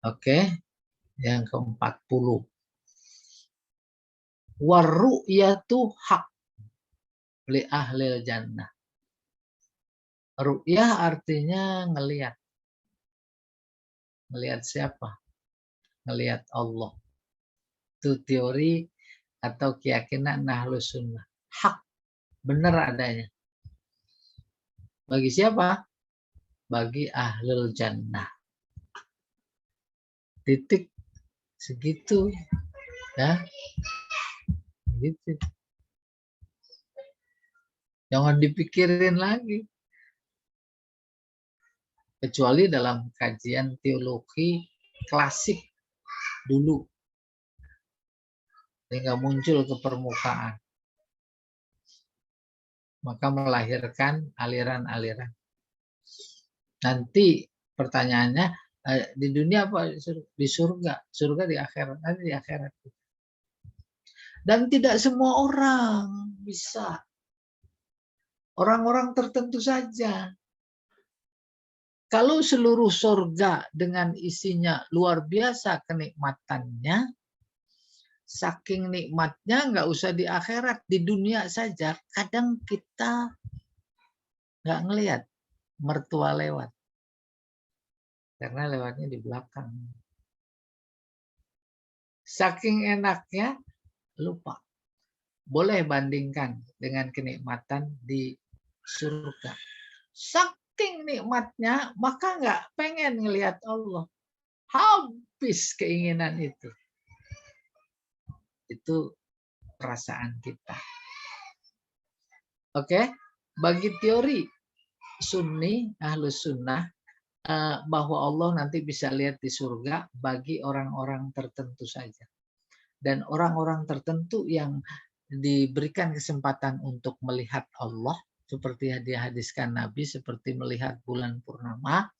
Oke, yang ke-40. Warru'yatu haq li ahlil jannah. Ru'yah artinya ngelihat. Ngelihat siapa? Ngelihat Allah. Itu teori atau keyakinan Ahlus Sunnah. Hak, benar adanya. Bagi siapa? Bagi ahlul jannah. Titik segitu. Ya. Gitu. Jangan dipikirin lagi. kecuali dalam kajian teologi klasik dulu, sehingga muncul ke permukaan, maka melahirkan aliran-aliran. Nanti pertanyaannya, di dunia apa? Di surga. Surga di akhirat. Nanti di akhirat. Dan tidak semua orang bisa. Orang-orang tertentu saja. Kalau seluruh surga dengan isinya luar biasa kenikmatannya, saking nikmatnya nggak usah di akhirat, di dunia saja. Kadang kita nggak ngelihat mertua lewat. Karena lewatnya di belakang. Saking enaknya, lupa. Boleh bandingkan dengan kenikmatan di surga. Saking nikmatnya, maka nggak pengen ngelihat Allah. Habis keinginan itu. Itu perasaan kita. Oke, bagi teori Sunni, Ahlus Sunnah, bahwa Allah nanti bisa lihat di surga bagi orang-orang tertentu saja. Dan orang-orang tertentu yang diberikan kesempatan untuk melihat Allah, seperti yang dihadiskan Nabi, seperti melihat bulan purnama,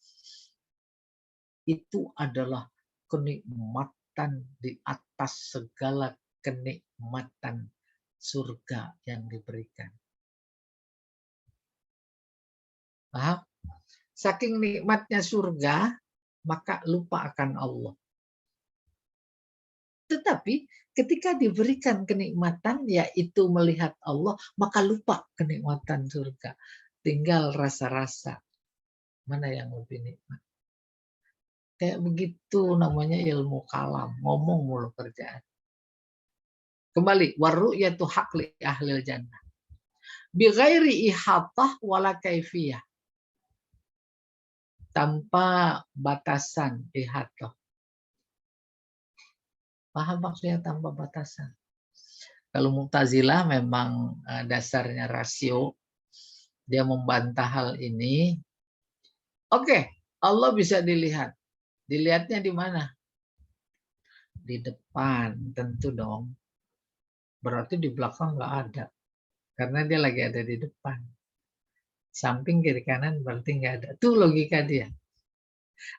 itu adalah kenikmatan di atas segala kenikmatan surga yang diberikan. Paham? Saking nikmatnya surga, maka lupa akan Allah. Tetapi ketika diberikan kenikmatan, yaitu melihat Allah, maka lupa kenikmatan surga. Tinggal rasa-rasa. Mana yang lebih nikmat? Kayak begitu namanya ilmu kalam. Ngomong mulu kerjaan. Kembali, warru'yatu haq li ahlil jannah. Bighairi ihatah wala kaifiyah. Tanpa batasan ihatah. Paham maksudnya tanpa batasan? Kalau Mu'tazilah memang dasarnya rasio, dia membantah hal ini. Oke, Allah bisa dilihat. Dilihatnya di mana? Di depan, tentu dong. Berarti di belakang nggak ada. Karena dia lagi ada di depan. Samping, kiri, kanan berarti nggak ada. Itu logika dia.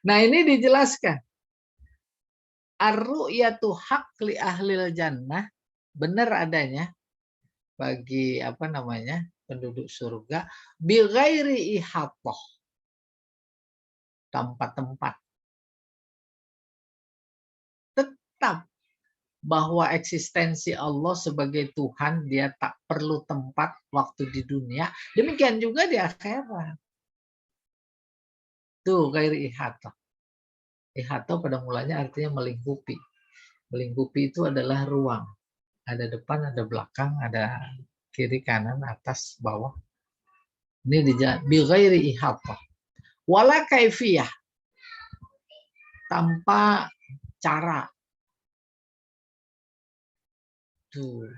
Nah ini dijelaskan. Ar-ru'yatu haq li ahlil jannah. Benar adanya bagi penduduk surga, bighairi ihatah, tanpa tempat. Tetap bahwa eksistensi Allah sebagai Tuhan, dia tak perlu tempat waktu di dunia, demikian juga di akhirat. Tuh ghairi ihatah. Ihatah pada mulanya artinya melingkupi. Melingkupi itu adalah ruang. Ada depan, ada belakang, ada kiri, kanan, atas, bawah. Ini bighairi ihatah. Wala kaifiyah. Tanpa cara. Tuh.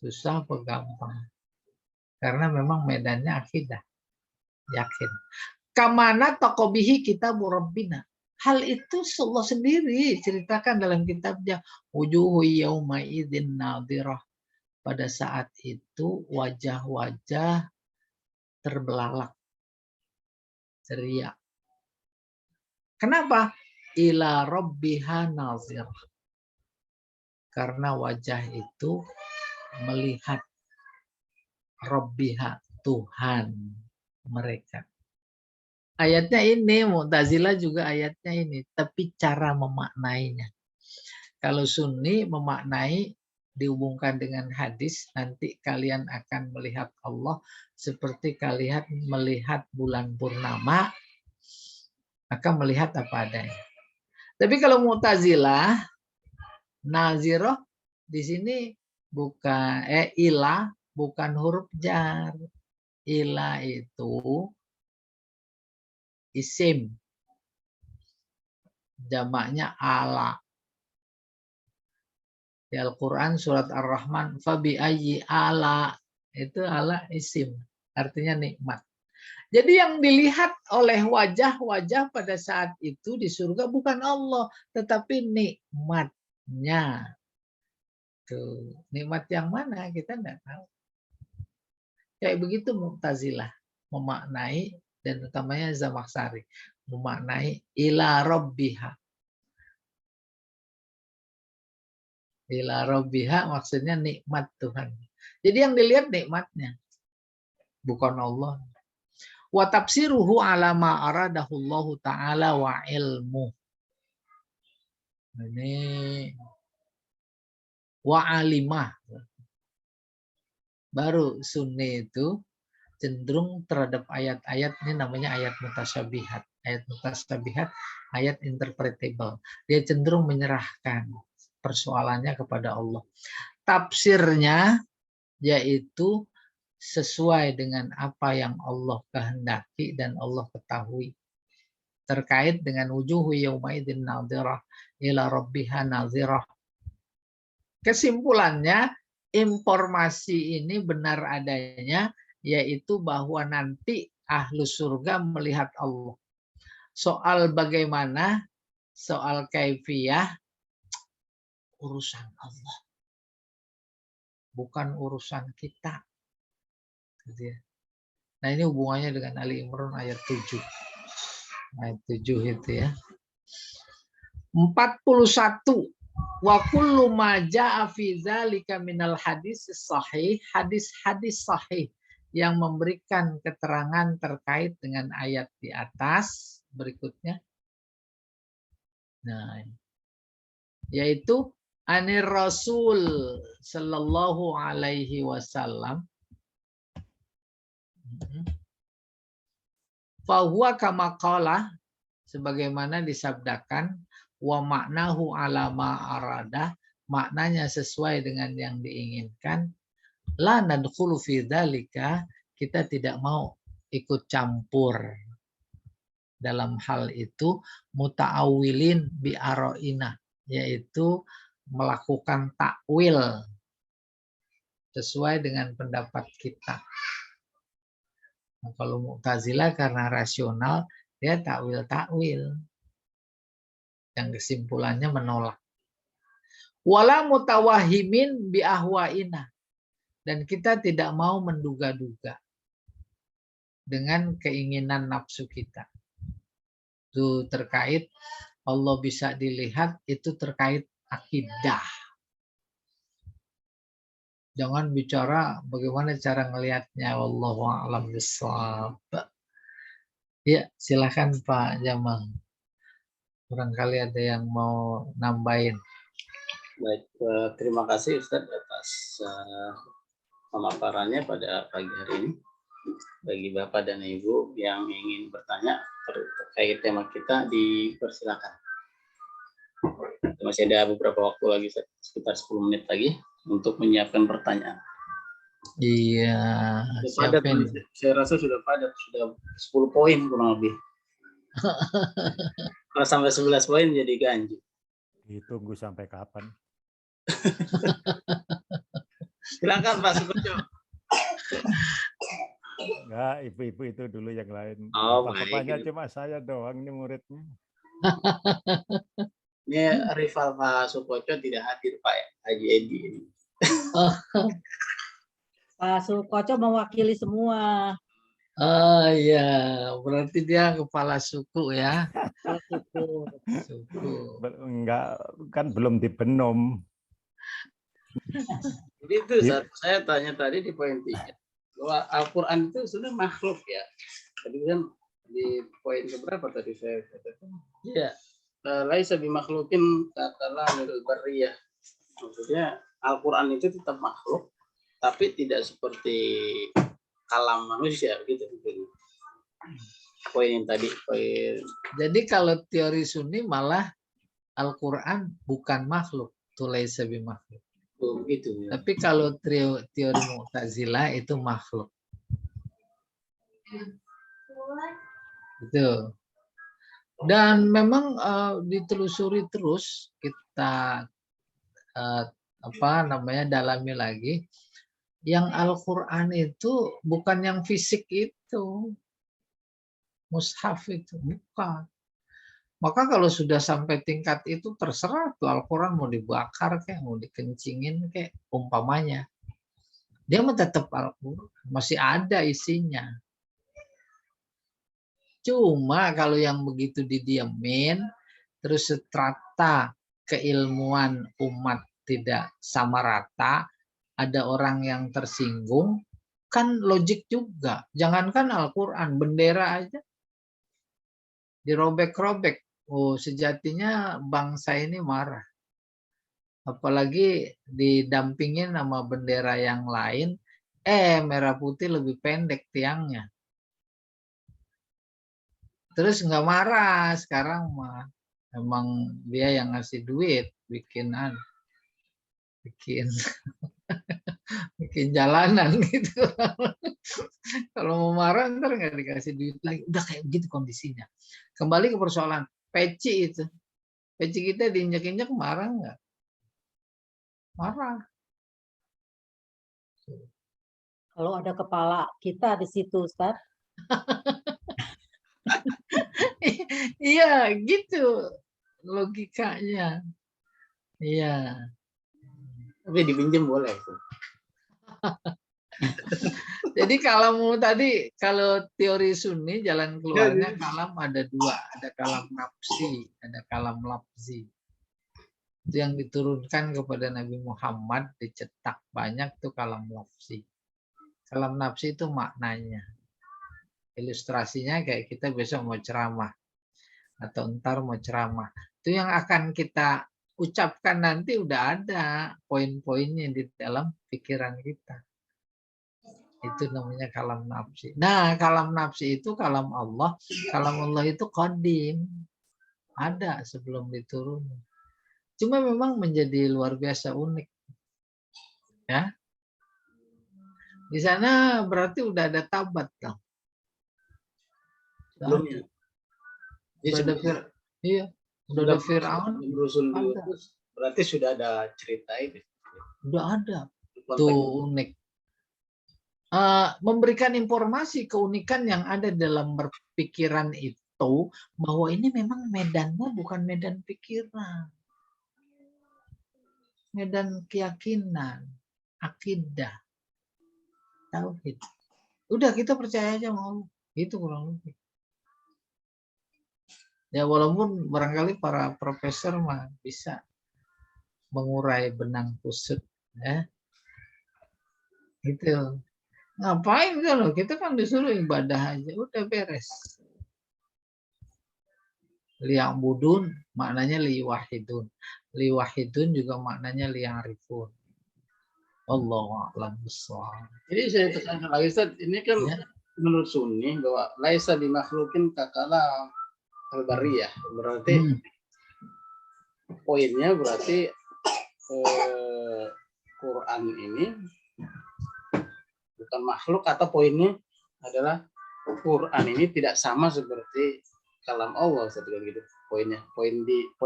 Susah apa gampang. Karena memang medannya akidah. Yakin. Kamana taqobihi kitabu rabbina. Hal itu Allah sendiri ceritakan dalam kitabnya. Wujuhu yawma idzin nadhirah. Pada saat itu wajah-wajah terbelalak. Ceria. Kenapa? Ila rabbiha nazir. Karena wajah itu melihat rabbiha, Tuhan mereka. Ayatnya ini, Mu'tazilah juga ayatnya ini, tapi cara memaknainya. Kalau Sunni memaknai dihubungkan dengan hadis, nanti kalian akan melihat Allah seperti kalian melihat bulan purnama, maka melihat apa adanya. Tapi kalau Mu'tazilah, nazirah di sini bukan ilah, bukan huruf jar. Ilah itu isim, jamaknya ala. Di Al-Quran surat Ar-Rahman, fabi ayyi ala, itu ala isim, artinya nikmat. Jadi yang dilihat oleh wajah-wajah pada saat itu di surga bukan Allah, tetapi nikmatnya. Tuh, nikmat yang mana kita tidak tahu. Kayak begitu Mu'tazilah memaknai, dan utamanya Zamakhsyari memaknai ila rabbiha. Ila rabbiha maksudnya nikmat Tuhan. Jadi yang dilihat nikmatnya, bukan Allah. Wa tafsiruhu ala ma aradahullahu ta'ala wa ilmu. Ini wa alimah. Baru Sunni itu cenderung terhadap ayat-ayat, ini namanya ayat mutasyabihat. Ayat mutasyabihat, ayat interpretable. Dia cenderung menyerahkan persoalannya kepada Allah. Tafsirnya yaitu sesuai dengan apa yang Allah kehendaki dan Allah ketahui. Terkait dengan wujuhu yaumaidin nadhirah ila rabbiha nadhirah. Kesimpulannya, informasi ini benar adanya, yaitu bahwa nanti ahlu surga melihat Allah. Soal bagaimana, soal kaifiyah, urusan Allah. Bukan urusan kita. Nah ini hubungannya dengan Ali Imran ayat 7. Ayat 7 itu ya. 41. Wa kullu ma jaa fi dzalika minal hadis sahih, hadis-hadis sahih yang memberikan keterangan terkait dengan ayat di atas berikutnya. Nah, yaitu anir Rasul sallallahu alaihi wasallam fahuwa kama qala, sebagaimana disabdakan, wa maknahu ala ma arada, maknanya sesuai dengan yang diinginkan, la nadkhulu fi dzalika, kita tidak mau ikut campur dalam hal itu, muta'awilin bi aro'ina, yaitu melakukan takwil sesuai dengan pendapat kita. Nah, kalau Mu'tazilah karena rasional, dia takwil-takwil yang kesimpulannya menolak. Wala mutawahimin bi ahwaina, dan kita tidak mau menduga-duga dengan keinginan nafsu kita. Itu terkait Allah bisa dilihat, itu terkait akidah. Jangan bicara bagaimana cara ngelihatnya, wallahu a'lam bishawab. Ya, silakan Pak Jamal. Barangkali ada yang mau nambahin. Baik, terima kasih Ustadz atas pemaparannya pada pagi hari ini. Bagi Bapak dan Ibu yang ingin bertanya terkait tema kita, dipersilakan. Masih ada beberapa waktu lagi, sekitar 10 menit lagi untuk menyiapkan pertanyaan. Iya, Padat, saya rasa sudah padat, sudah 10 poin kurang lebih. Kalau sampai 11 poin jadi ganjil. Ditunggu sampai kapan? Silakan Pak Sukoco. Enggak, ibu-ibu itu dulu yang lain. Oh, Bapak-bapaknya baik. cuma saya doang nih muridnya. Ini rival Pak Sukoco tidak hadir Pak ya, Haji Edi. Pak Sukoco mewakili semua. Oh iya, berarti dia kepala suku ya. Suku. Enggak, kan belum dibenum. Jadi itu saya tanya tadi di poin 3. Bahwa Al-Quran itu sebenarnya makhluk ya. Tadi kan di poin keberapa tadi saya katakan? Iya. Laisa bimakhlukin katalah minal barriyah. Maksudnya Al-Quran itu tetap makhluk, tapi tidak seperti kalam manusia gitu. Poin yang tadi. Jadi kalau teori Sunni malah Al-Quran bukan makhluk, laisa bimakhluk. Gitu, ya. Tapi kalau teori Mu'tazilah itu makhluk. Itu. Dan memang ditelusuri terus, kita dalami lagi. Yang Al-Quran itu bukan yang fisik itu. mushaf itu, bukan. Maka kalau sudah sampai tingkat itu terserah tuh Al-Quran mau dibakar kayak mau dikencingin kayak umpamanya. Dia mah tetap Al-Quran, masih ada isinya. Cuma kalau yang begitu didiamin, terus strata keilmuan umat tidak sama rata, ada orang yang tersinggung, kan logik juga. Jangankan Al-Quran, bendera aja dirobek-robek. Oh, sejatinya bangsa ini marah. Apalagi didampingin sama bendera yang lain, merah putih lebih pendek tiangnya. Terus nggak marah sekarang mah. Emang dia yang ngasih duit bikin bikin jalanan gitu. Kalau mau marah ntar nggak dikasih duit lagi. Udah kayak begitu kondisinya. Kembali ke persoalan peci itu. Peci kita diinjak-injak marah nggak? Marah. Kalau ada kepala kita di situ, Ustaz. Iya, gitu logikanya. Iya. Tapi dipinjam boleh. Jadi kalau tadi, kalau teori Sunni jalan keluarnya kalam ada dua, ada kalam nafsi, ada kalam lafzi. Itu yang diturunkan kepada Nabi Muhammad dicetak banyak tuh kalam lafzi. Kalam nafsi itu maknanya. Ilustrasinya kayak kita besok mau ceramah atau ntar mau ceramah. Itu yang akan kita ucapkan nanti udah ada poin-poinnya di dalam pikiran kita. Itu namanya kalam nafsi. Nah, kalam nafsi itu kalam Allah. Kalam Allah itu qadim. Ada sebelum diturunkan. Cuma memang menjadi luar biasa unik. Ya. Di sana berarti udah ada tabat dong. Sebelumnya. Udah ada iya, udah ada Fir'aun. Berusul diutus, berarti sudah ada cerita itu. Udah ada. Tuh unik. Memberikan informasi keunikan yang ada dalam berpikiran itu, bahwa ini memang medannya bukan medan pikiran. Medan keyakinan, akidah, tauhid. Udah kita percaya aja mau. Itu kurang lebih. Ya walaupun barangkali para profesor mah bisa mengurai benang kusut, ya. Gitu. Ngapain kalau kita kan disuruh ibadah aja, udah beres. Liya'budun maknanya liwahidun. Liwahidun juga maknanya liya'rifun. Allahu a'lam bishawab. Jadi saya tekankan lagi Ustaz, ini kan Ya. menurut Sunni bahwa laisa dimakhlukin kakala al-bariyah. Berarti poinnya berarti Quran ini bukan makhluk, atau poinnya adalah Quran ini tidak sama seperti kalam Allah, gitu. Poinnya, poin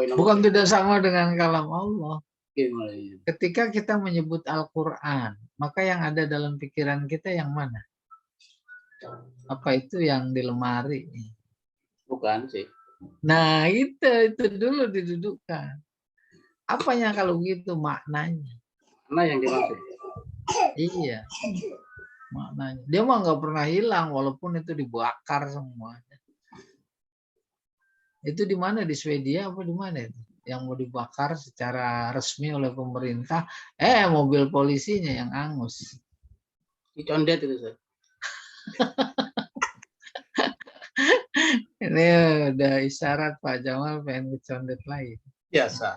nomor Bukan tidak sama dengan kalam Allah. gimana ini? Ketika kita menyebut Al-Quran, maka yang ada dalam pikiran kita yang mana? Apa itu yang di lemari? Bukan sih. Nah, itu dulu didudukkan. Apanya kalau gitu maknanya? Mana yang dimaksud? Iya, maknanya. Dia mah nggak pernah hilang walaupun itu dibakar semuanya. Itu di mana, di Swedia apa di mana itu? Yang mau dibakar secara resmi oleh pemerintah, mobil polisinya yang angus. Dicondet itu Ustaz. Ini udah isyarat Pak Jamal pengen kecondet lagi. Biasa.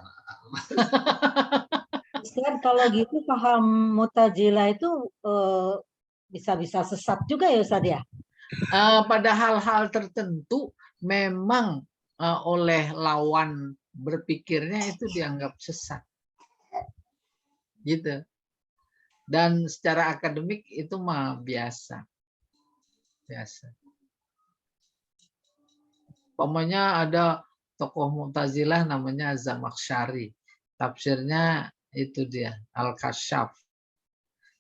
Ustaz, kalau gitu paham Mu'tazilah itu bisa-bisa sesat juga ya Ustaz ya? Pada hal-hal tertentu memang oleh lawan berpikirnya itu dianggap sesat. Gitu. Dan secara akademik itu mah biasa. Biasa. Pokoknya ada tokoh Mu'tazilah namanya Zamakhsyari. Tafsirnya itu dia, Al-Kasyaf.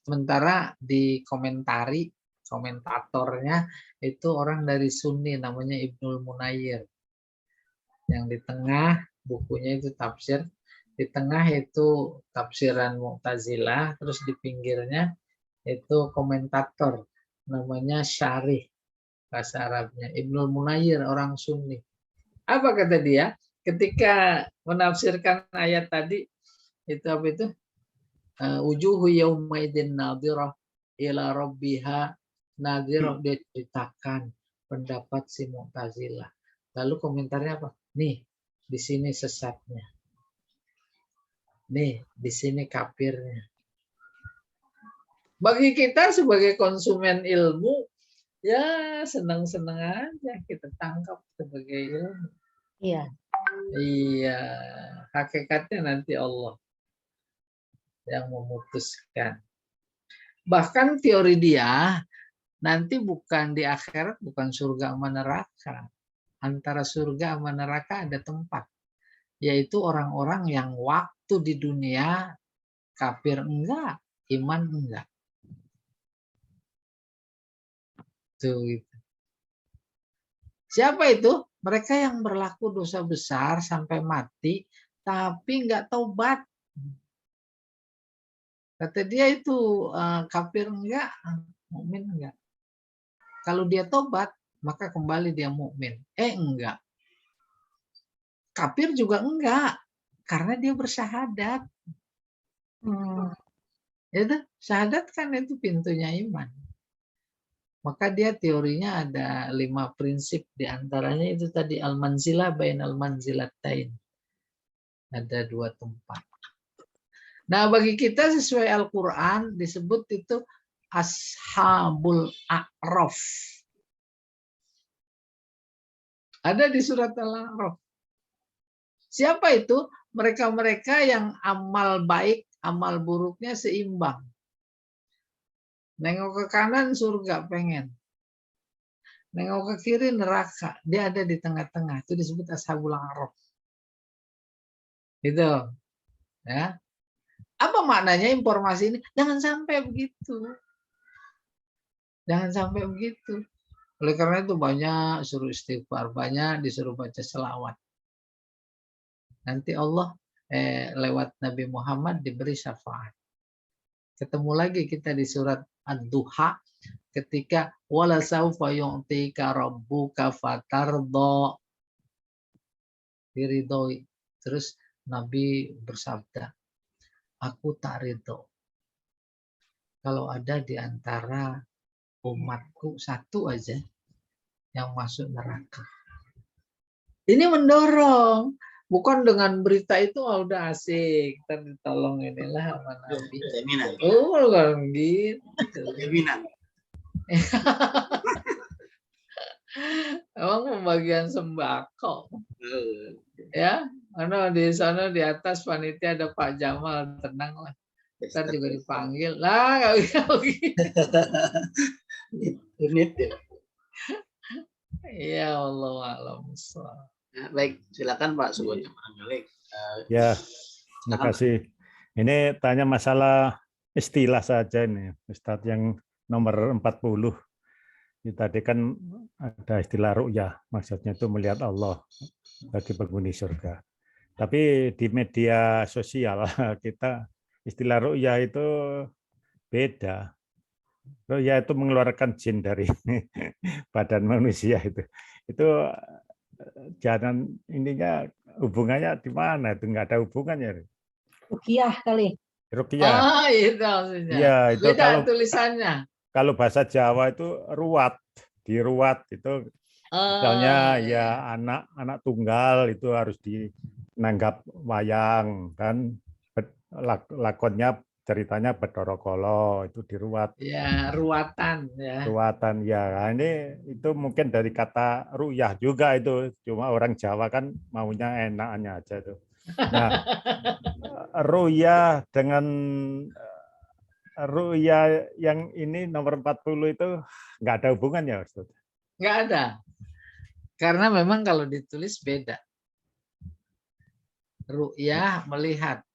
Sementara di komentari Komentatornya itu orang dari Sunni namanya Ibnul Munayir. Yang di tengah bukunya itu tafsir, di tengah itu tafsiran Mu'tazilah, terus di pinggirnya itu komentator namanya Syarih, bahasa Arabnya Ibnul Munayir, orang Sunni. Apa kata dia ketika menafsirkan ayat tadi? Itu apa itu? Wujuhu yaumaidin nadhirah ila rabbiha nadhirah. Dia ceritakan pendapat si Mu'tazilah. Lalu komentarnya apa? Nih, di sini sesatnya. Nih, di sini kafirnya. Bagi kita sebagai konsumen ilmu, ya senang-senang aja kita tangkap sebagai ilmu. Iya. Iya, hakikatnya nanti Allah yang memutuskan. Bahkan teori dia nanti bukan di akhirat, bukan surga sama neraka. Antara surga sama neraka ada tempat, yaitu orang-orang yang waktu di dunia kafir enggak, iman enggak. Tuh. Siapa itu? Mereka yang berlaku dosa besar sampai mati, tapi enggak taubat. Kata dia itu kafir enggak, mukmin enggak. Kalau dia tobat, maka kembali dia mukmin. Enggak. Kafir juga enggak, karena dia bersyahadat. Itu syahadat kan itu pintunya iman. Maka dia teorinya ada 5 prinsip, diantaranya itu tadi al-manzilah bainal manzilatain. Ada 2 tempat. Nah, bagi kita sesuai Al-Quran disebut itu Ashabul A'raf. Ada di surat Al-A'raf. Siapa itu? Mereka-mereka yang amal baik, amal buruknya seimbang. Nengok ke kanan surga pengen. Nengok ke kiri neraka. Dia ada di tengah-tengah. Itu disebut Ashabul A'raf. Gitu. Ya. Apa maknanya informasi ini? Jangan sampai begitu. Jangan sampai begitu. Oleh karena itu banyak suruh istighfar, banyak disuruh baca selawat. Nanti Allah lewat Nabi Muhammad diberi syafaat. Ketemu lagi kita di surat Ad-Duha ketika wala saufa yu'tika rabbuka fatardha. Diridhoi. Terus Nabi bersabda, aku tak ridho kalau ada di antara umatku satu aja yang masuk neraka. Ini mendorong, bukan dengan berita itu udah asik, kita ditolong inilah sama Nabi. Oh, bukan gitu. Emang pembagian sembako, ya? Karena di sana di atas panitia ada Pak Jamal, tenang lah. Ntar juga dipanggil lah, nggak bisa begitu. Ya Allah alam. Baik, silakan Pak Suwonya barangkali. Ya, terima kasih. Ini tanya masalah istilah saja ini, Ustadz, yang nomor 40. Ini tadi kan ada istilah ru'yah, maksudnya itu melihat Allah bagi penghuni surga. Tapi di media sosial kita istilah ru'yah itu beda. Ru'yah itu mengeluarkan jin dari badan manusia itu. Itu jangan ininya hubungannya di mana? Itu nggak ada hubungannya. Ruqyah kali. Ruqyah. Itu maksudnya. Iya, itu Beda tulisannya. kalau bahasa Jawa itu ruwat, diruwat itu misalnya ya anak tunggal itu harus dinanggap wayang kan, lakonnya ceritanya Bathara Kala itu diruwat. Ya, ruatan ya. Ruwatan ya. Nah, ini itu mungkin dari kata ruyah juga itu, cuma orang Jawa kan maunya enaknya aja itu. Nah, ruyah dengan ru'ya yang ini nomor 40 itu nggak ada hubungannya, Ustaz? Nggak ada. Karena memang kalau ditulis beda. Ru'yah melihat.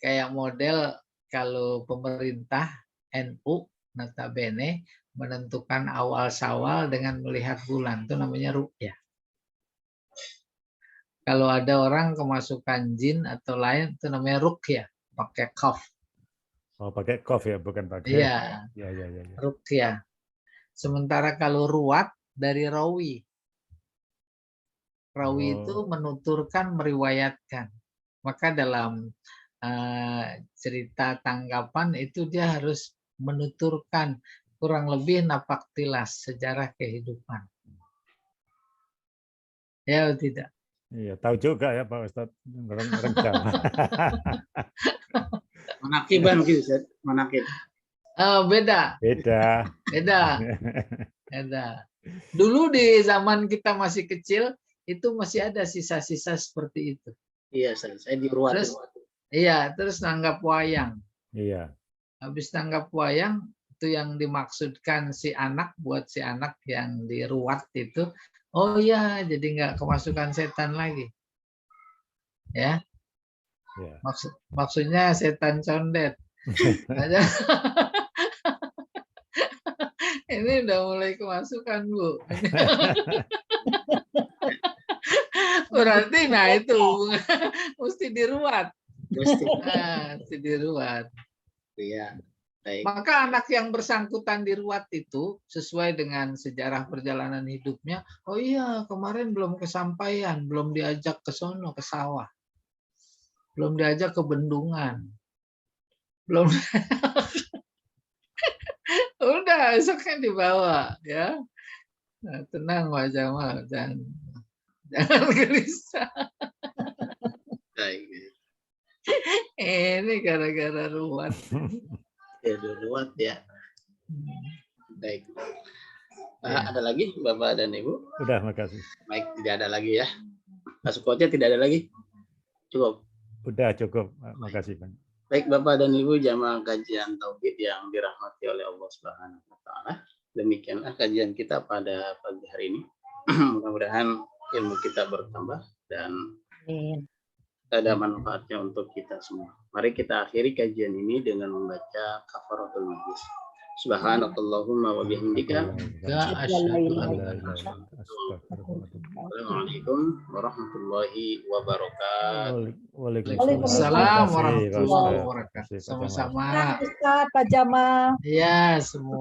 Kayak model kalau pemerintah NU notabene menentukan awal Syawal dengan melihat bulan, itu namanya ruqyah. Kalau ada orang kemasukan jin atau lain, itu namanya ruqyah, pakai qaf. Oh, pakai kof ya, bukan pakai. Iya, Ya, ya, ya, ya. ruqyah. Sementara kalau ruwat dari rawi. Rawi itu menuturkan, meriwayatkan. Maka dalam cerita tanggapan itu dia harus menuturkan kurang lebih napak tilas sejarah kehidupan. Ya atau tidak? Iya, tahu juga ya Pak Ustadz, orang Jawa. Manakiban gitu, Ustaz. Manakib. Beda, Beda. beda. Dulu di zaman kita masih kecil itu masih ada sisa-sisa seperti itu. Iya, saya di Ruat. Terus, iya, terus nanggap wayang. Iya. Habis nanggap wayang itu yang dimaksudkan si anak, buat si anak yang diruat itu, oh ya, jadi nggak kemasukan setan lagi, ya. Ya. Maksudnya setan condet. Ini udah mulai kemasukan, Bu. Berarti, nah itu mesti diruat. Mesti diruat. Iya. Baik. Maka anak yang bersangkutan diruat itu sesuai dengan sejarah perjalanan hidupnya. Oh iya, kemarin belum kesampaian, belum diajak ke sono, ke sawah, belum diajak ke bendungan, belum. Udah esoknya dibawa, ya. Nah, tenang Pak Jamal, jangan gelisah. Baik. Ini gara-gara ruwet. Ya, Ruat ya. Baik. Ada lagi Bapak dan Ibu? Udah, makasih. Baik, tidak ada lagi ya. Masuk kuotnya tidak ada lagi. Cukup. Udah cukup, makasih Bang. Baik Bapak dan Ibu jamaah kajian tauhid yang dirahmati oleh Allah Subhanahu wa taala. Demikianlah kajian kita pada pagi hari ini. Mudah-mudahan ilmu kita bertambah dan ada manfaatnya untuk kita semua. Mari kita akhiri kajian ini dengan membaca kafaratul majlis. Subhanakallahumma wa bihamdika. Assalamualaikum warahmatullahi wabarakatuh. Waalaikumsalam warahmatullahi wabarakatuh. Sama-sama. Ustaz, Pak Jamal. Iya, semua.